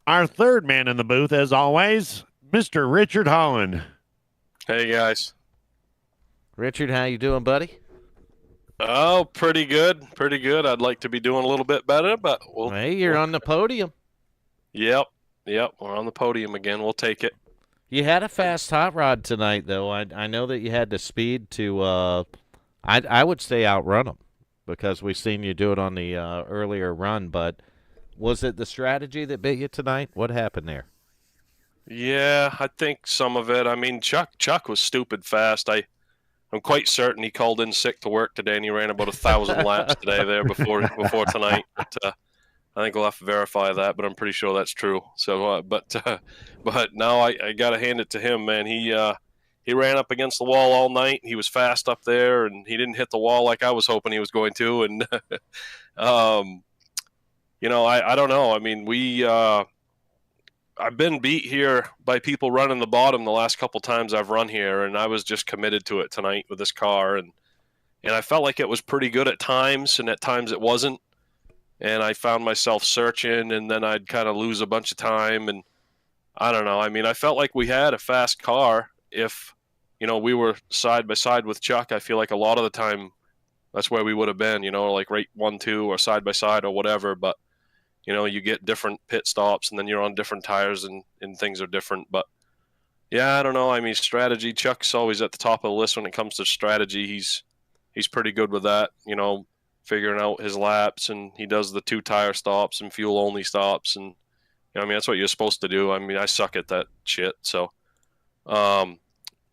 Our third man in the booth, as always, Mr. Richard Holland. Hey, guys. Richard, how you doing, buddy? Oh, pretty good. Pretty good. I'd like to be doing a little bit better, but hey, you're on the podium. Yep. We're on the podium again. We'll take it. You had a fast hot rod tonight, though. I know that you had the speed to, I would say outrun them because we've seen you do it on the earlier run. But was it the strategy that bit you tonight? What happened there? Yeah, I think some of it. I mean, Chuck was stupid fast. I'm quite certain he called in sick to work today, and he ran about 1,000 laps today there before tonight. But, I think we'll have to verify that, but I'm pretty sure that's true. So, but now I got to hand it to him, man. He ran up against the wall all night. He was fast up there, and he didn't hit the wall like I was hoping he was going to. And I don't know. I mean, I've been beat here by people running the bottom the last couple times I've run here, and I was just committed to it tonight with this car, and I felt like it was pretty good at times, and at times it wasn't. And I found myself searching, and then I'd kind of lose a bunch of time, and I don't know. I mean, I felt like we had a fast car. If we were side by side with Chuck, I feel like a lot of the time that's where we would have been. Like right 1-2 or side by side or whatever, but. You get different pit stops, and then you're on different tires, and things are different. But, yeah, I don't know. I mean, strategy, Chuck's always at the top of the list when it comes to strategy. He's pretty good with that, figuring out his laps, and he does the 2-tire stops and fuel-only stops. And, that's what you're supposed to do. I mean, I suck at that shit. So, I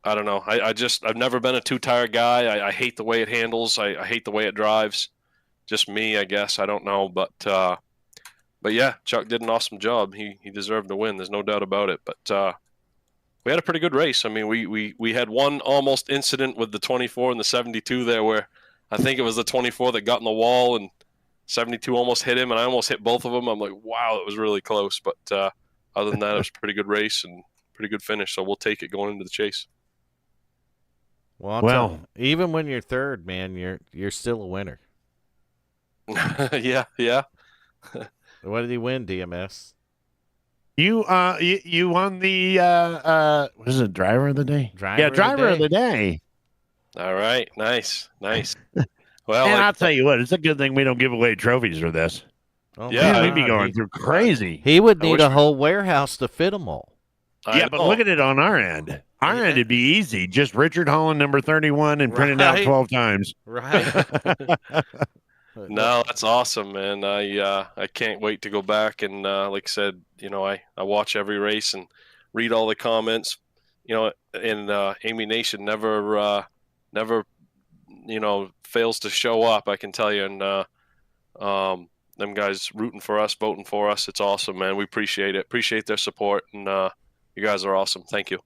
don't know. I've never been a 2-tire guy. I hate the way it handles. I hate the way it drives. Just me, I guess. I don't know. But yeah, Chuck did an awesome job. He deserved to win. There's no doubt about it. But we had a pretty good race. I mean, we had one almost incident with the 24 and the 72 there where I think it was the 24 that got in the wall and 72 almost hit him, and I almost hit both of them. I'm like, wow, it was really close. But other than that, it was a pretty good race and pretty good finish. So we'll take it going into the chase. Well, even when you're third, man, you're still a winner. Yeah. What did he win, DMS? You won the what is it, driver of the day? Driver of the day. All right, nice. Well, and I'll tell you what, it's a good thing we don't give away trophies for this. Oh, yeah, we'd be going through crazy. He would need a whole warehouse to fit them all. Yeah, but look at it on our end. Our end would be easy. Just Richard Holland, number 31, and print it out 12 times. Right. No, that's awesome, man. I can't wait to go back and like I said, I watch every race and read all the comments. And Amy Nation never fails to show up, I can tell you. And them guys rooting for us, voting for us, it's awesome, man. We appreciate it. Appreciate their support, and you guys are awesome. Thank you.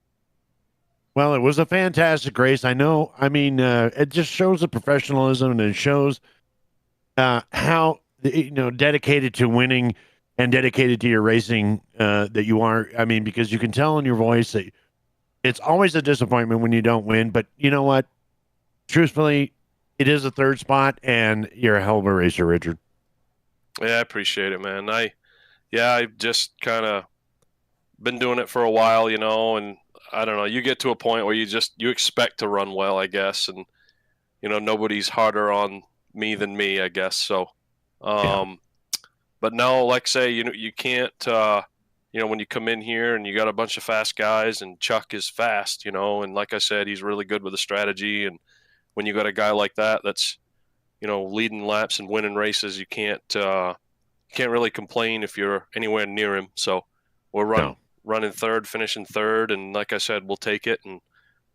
Well, it was a fantastic race. I know. I mean, it just shows the professionalism, and it shows how dedicated to winning and dedicated to your racing that you are. I mean, because you can tell in your voice that it's always a disappointment when you don't win. But you know what? Truthfully, it is a third spot, and you're a hell of a racer, Richard. Yeah, I appreciate it, man. I've just kind of been doing it for a while, and I don't know. You get to a point where you expect to run well, I guess, and nobody's harder on me than me, I guess. So, but no, like say, you can't, when you come in here and you got a bunch of fast guys, and Chuck is fast, and like I said, he's really good with the strategy. And when you got a guy like that, that's, leading laps and winning races, you can't really complain if you're anywhere near him. So we're running third, finishing third, and like I said, we'll take it and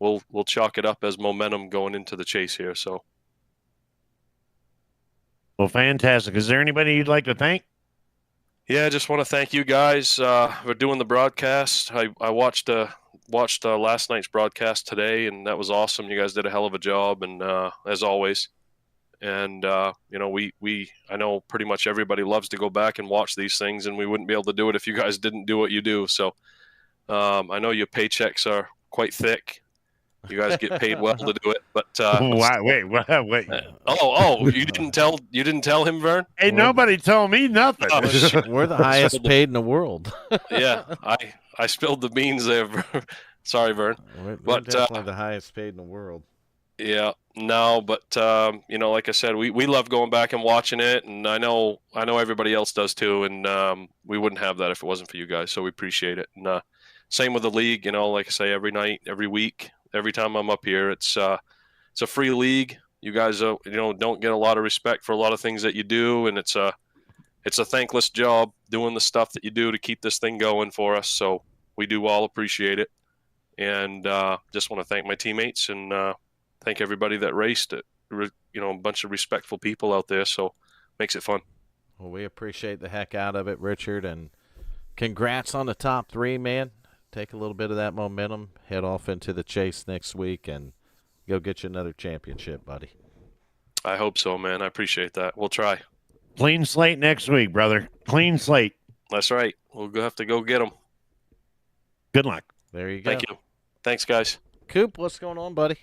we'll chalk it up as momentum going into the chase here. So, well, fantastic. Is there anybody you'd like to thank? Yeah, I just want to thank you guys for doing the broadcast. I watched last night's broadcast today, and that was awesome. You guys did a hell of a job, and as always. And I know pretty much everybody loves to go back and watch these things, and we wouldn't be able to do it if you guys didn't do what you do. So I know your paychecks are quite thick. You guys get paid well to do it, but wait. You didn't tell him, Vern? Hey, nobody told me nothing. We're the highest paid in the world. Yeah, I spilled the beans there. Sorry, Vern. We're definitely the highest paid in the world. Yeah, no, but like I said, we love going back and watching it, and I know everybody else does too, and we wouldn't have that if it wasn't for you guys. So we appreciate it. And same with the league, like I say, every night, every week, every time I'm up here, it's a free league. You guys don't get a lot of respect for a lot of things that you do, and it's a thankless job doing the stuff that you do to keep this thing going for us. So we do all appreciate it, and just want to thank my teammates and thank everybody that raced it. A bunch of respectful people out there, so makes it fun. Well, we appreciate the heck out of it, Richard, and congrats on the top 3, man. Take a little bit of that momentum, head off into the chase next week, and go get you another championship, buddy. I hope so, man. I appreciate that. We'll try. Clean slate next week, brother. Clean slate. That's right. We'll have to go get them. Good luck. There you go. Thank you. Thanks, guys. Coop, what's going on, buddy?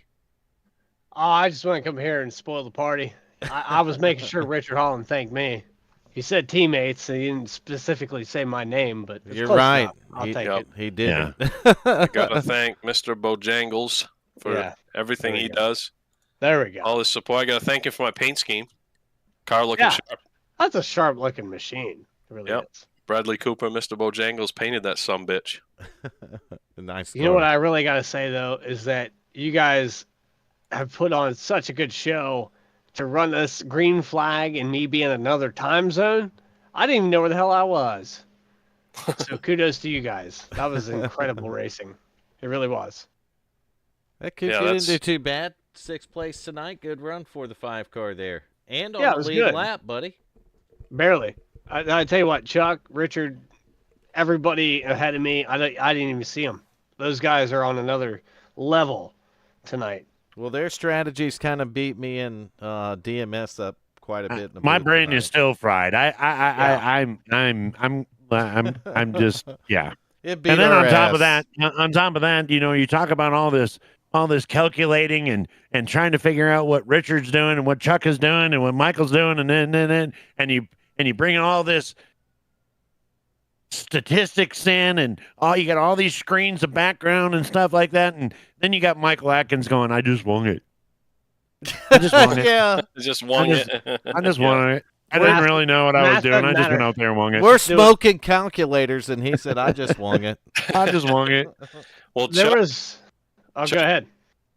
Oh, I just want to come here and spoil the party. I was making sure Richard Holland thanked me. He said teammates, and he didn't specifically say my name, but it's you're close right. enough. I'll take it. He did. Yeah. I got to thank Mr. Bojangles for everything he does. There we go. All his support. I got to thank him for my paint scheme. Car looking sharp. That's a sharp-looking machine. It really is. Bradley Cooper, Mr. Bojangles painted that sumbitch. Nice. You know what I really got to say, though, is that you guys have put on such a good show to run this green flag and me being in another time zone. I didn't even know where the hell I was. So kudos to you guys. That was incredible racing. It really was. That Coop didn't do too bad. 6th place tonight. Good run for the 5-car there. And on the lead lap, buddy. Barely. I tell you what, Chuck, Richard, everybody ahead of me, I didn't even see them. Those guys are on another level tonight. Well, their strategies kind of beat me and DMS up quite a bit. My brain is still fried. I'm just yeah. It beat and then our on top ass. of that, you talk about all this calculating and trying to figure out what Richard's doing and what Chuck is doing and what Michael's doing, and then you bring all this statistics in, and you got all these screens of background and stuff like that, and then you got Michael Atkins going, I just won it. I just won it. Yeah. Just won it. I just won it. I didn't really know what I was doing. I just went out there and won it. We're smoking calculators, and he said, I just won it. I just won it. Well, go ahead.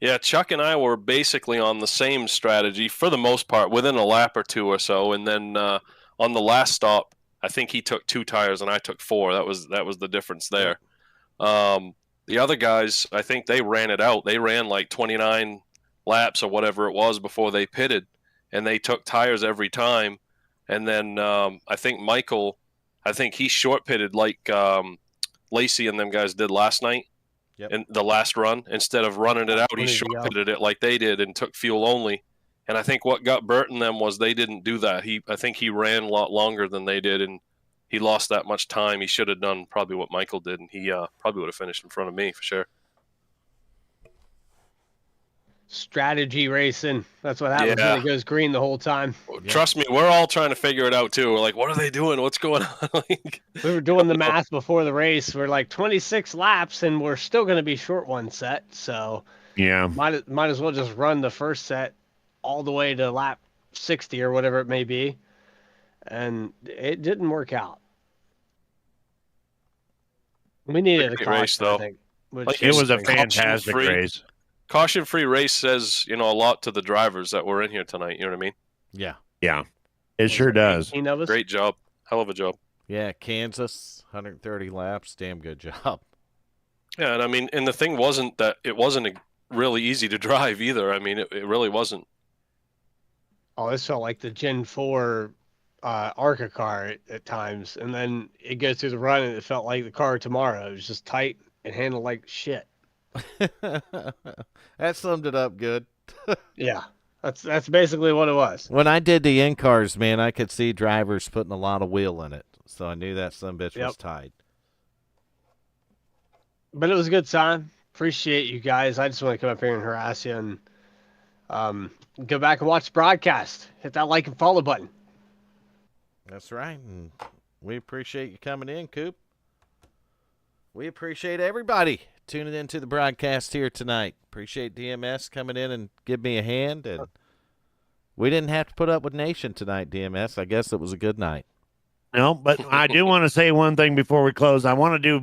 Yeah, Chuck and I were basically on the same strategy for the most part, within a lap or two or so, and then on the last stop, I think he took 2 tires and I took 4. That was the difference there. The other guys, I think they ran it out. They ran like 29 laps or whatever it was before they pitted, and they took tires every time. And then I think he short pitted like Lacey and them guys did last night. Yep. In the last run, instead of running it out, he When did he short go? pitted it like they did and took fuel only. And I think what got Burt and them was they didn't do that. I think he ran a lot longer than they did, and he lost that much time. He should have done probably what Michael did, and he probably would have finished in front of me for sure. Strategy racing. That's what happens Yeah. when it goes green the whole time. Trust me, we're all trying to figure it out too. We're like, what are they doing? What's going on? Like, We were doing the math before the race. We're like 26 laps, and we're still going to be short one set. So Yeah. might as well just run the first set all the way to lap 60 or whatever it may be. And it didn't work out. We needed a Great caution, race, though. I think. Like It was a Caution fantastic free. race. caution-free race says, a lot to the drivers that were in here tonight. You know what I mean? Yeah. Yeah, it sure does. 18 of us. Great job. Hell of a job. Yeah, Kansas, 130 laps. Damn good job. Yeah, and I mean, and the thing wasn't that it wasn't really easy to drive either. I mean, it really wasn't. Oh, this felt like the Gen 4 ARCA car at times. And then it goes through the run, and it felt like the car tomorrow. It was just tight and handled like shit. That summed it up good. Yeah, that's basically what it was. When I did the in-cars, man, I could see drivers putting a lot of wheel in it. So I knew that sumbitch Yep. was tight. But it was a good time. Appreciate you guys. I just want to come up here and harass you and go back and watch the broadcast. Hit that like and follow button. That's right. And we appreciate you coming in, Coop. We appreciate everybody tuning into the broadcast here tonight. Appreciate DMS coming in and give me a hand. And we didn't have to put up with Nation tonight, DMS. I guess it was a good night. No, but I do want to say one thing before we close. I want to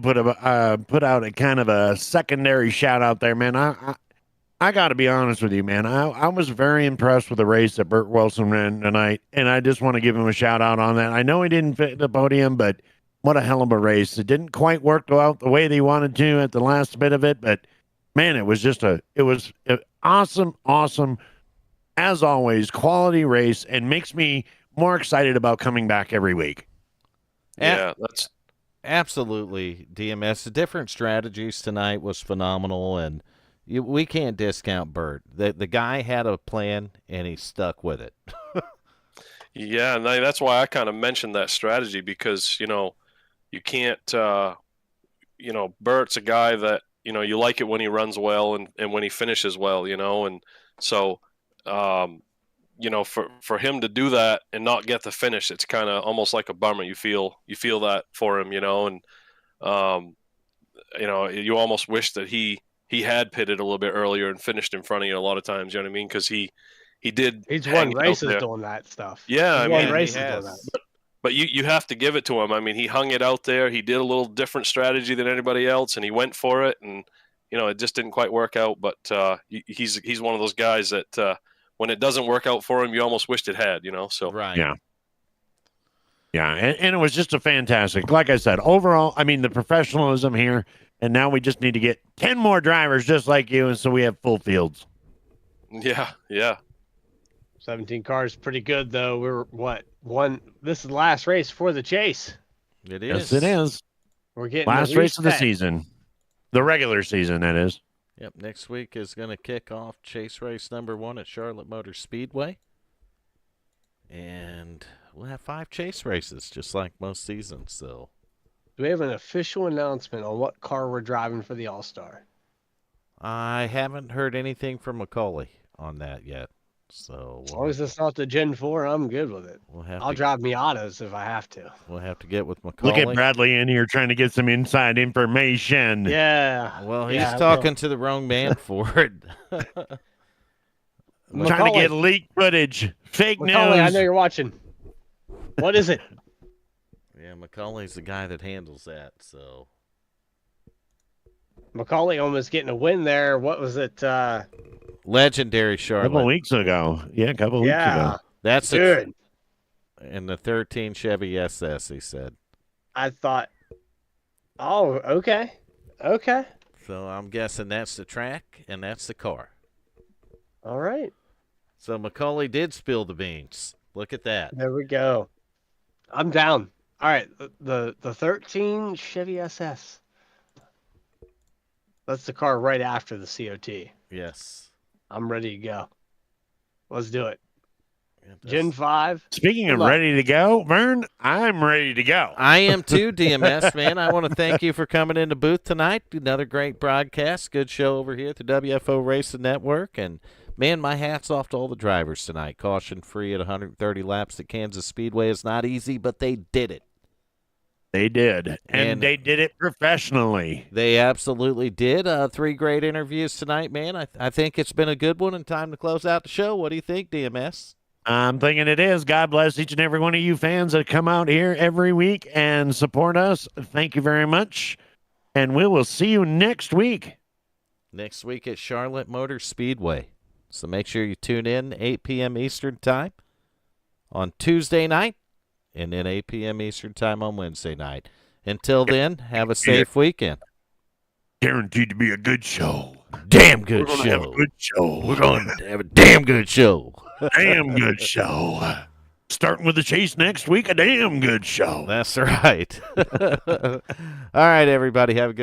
put out a kind of a secondary shout out there, man. I got to be honest with you, man. I was very impressed with the race that Burt Wilson ran tonight, and I just want to give him a shout out on that. I know he didn't fit the podium, but what a hell of a race. It didn't quite work out the way they wanted to at the last bit of it, but man, it was just an awesome, as always, quality race, and makes me more excited about coming back every week. Yeah, that's Absolutely, DMS. The different strategies tonight was phenomenal, and we can't discount Burt. The guy had a plan, and he stuck with it. yeah, and that's why I kind of mentioned that strategy because you can't. Burt's a guy that you like it when he runs well and when he finishes well, and so. For him to do that and not get the finish, it's kind of almost like a bummer. You feel that for him, and you almost wish that he had pitted a little bit earlier and finished in front of you a lot of times. You know what I mean? Because he did. He's hang won out races there. doing that stuff. Yeah, He's I won mean, races he doing has. that. but you have to give it to him. I mean, he hung it out there. He did a little different strategy than anybody else, and he went for it. And it just didn't quite work out. But he's one of those guys that. When it doesn't work out for him, you almost wished it had, So Right. Yeah. Yeah, and it was just a fantastic, like I said, overall, I mean, the professionalism here, and now we just need to get 10 more drivers just like you, and so we have full fields. yeah. 17 cars, pretty good though. We're this is the last race for the chase. It is. Yes, it is. We're getting Last the race of the reset. season. The regular season, that is. Yep. Next week is going to kick off chase race number 1 at Charlotte Motor Speedway. And we'll have 5 chase races, just like most seasons. So Do we have an official announcement on what car we're driving for the All-Star? I haven't heard anything from Macaulay on that yet. So As long as it's not the Gen 4, I'm good with it. I'll I'll drive Miatas if I have to. We'll have to get with Macaulay. Look at Bradley in here trying to get some inside information. Yeah. Well, he's Yeah, talking to the wrong man for it. Trying to Macaulay. get leaked footage. Fake Macaulay, I news. know you're watching. What is it? Yeah, Macaulay's the guy that handles that. So Macaulay almost getting a win there. What was it? legendary A couple Charlotte. weeks ago. Yeah, a couple weeks Yeah. ago. That's Dude. in the 13 Chevy SS. He said. I thought, oh, okay. Okay. So I'm guessing that's the track and that's the car. All right. So Macaulay did spill the beans. Look at that. There we go. I'm down. All right. The 13 Chevy SS. That's the car right after the COT. Yes. I'm ready to go. Let's do it. Yeah, Gen 5. Speaking Good of luck. ready to go, Vern, I'm ready to go. I am too, DMS, man. I want to thank you for coming in the booth tonight. Another great broadcast. Good show over here at the WFO Racing Network. And, man, my hat's off to all the drivers tonight. Caution free at 130 laps at Kansas Speedway is not easy, but they did it. They did. And And- they did it professionally. They absolutely did. 3 great interviews tonight, man. I think it's been a good one and time to close out the show. What do you think, DMS? I'm thinking it is. God bless each and every one of you fans that come out here every week and support us. Thank you very much. And we will see you next week. Next week at Charlotte Motor Speedway. So make sure you tune in 8 p.m. Eastern Time on Tuesday night and then 8 p.m. Eastern Time on Wednesday night. Until then, have a safe weekend. Guaranteed to be a good show. Damn good We're gonna have a show. good show. We're going to have a damn good show. Damn good show. Starting with the chase next week, a damn good show. That's right. All right, everybody. Have a good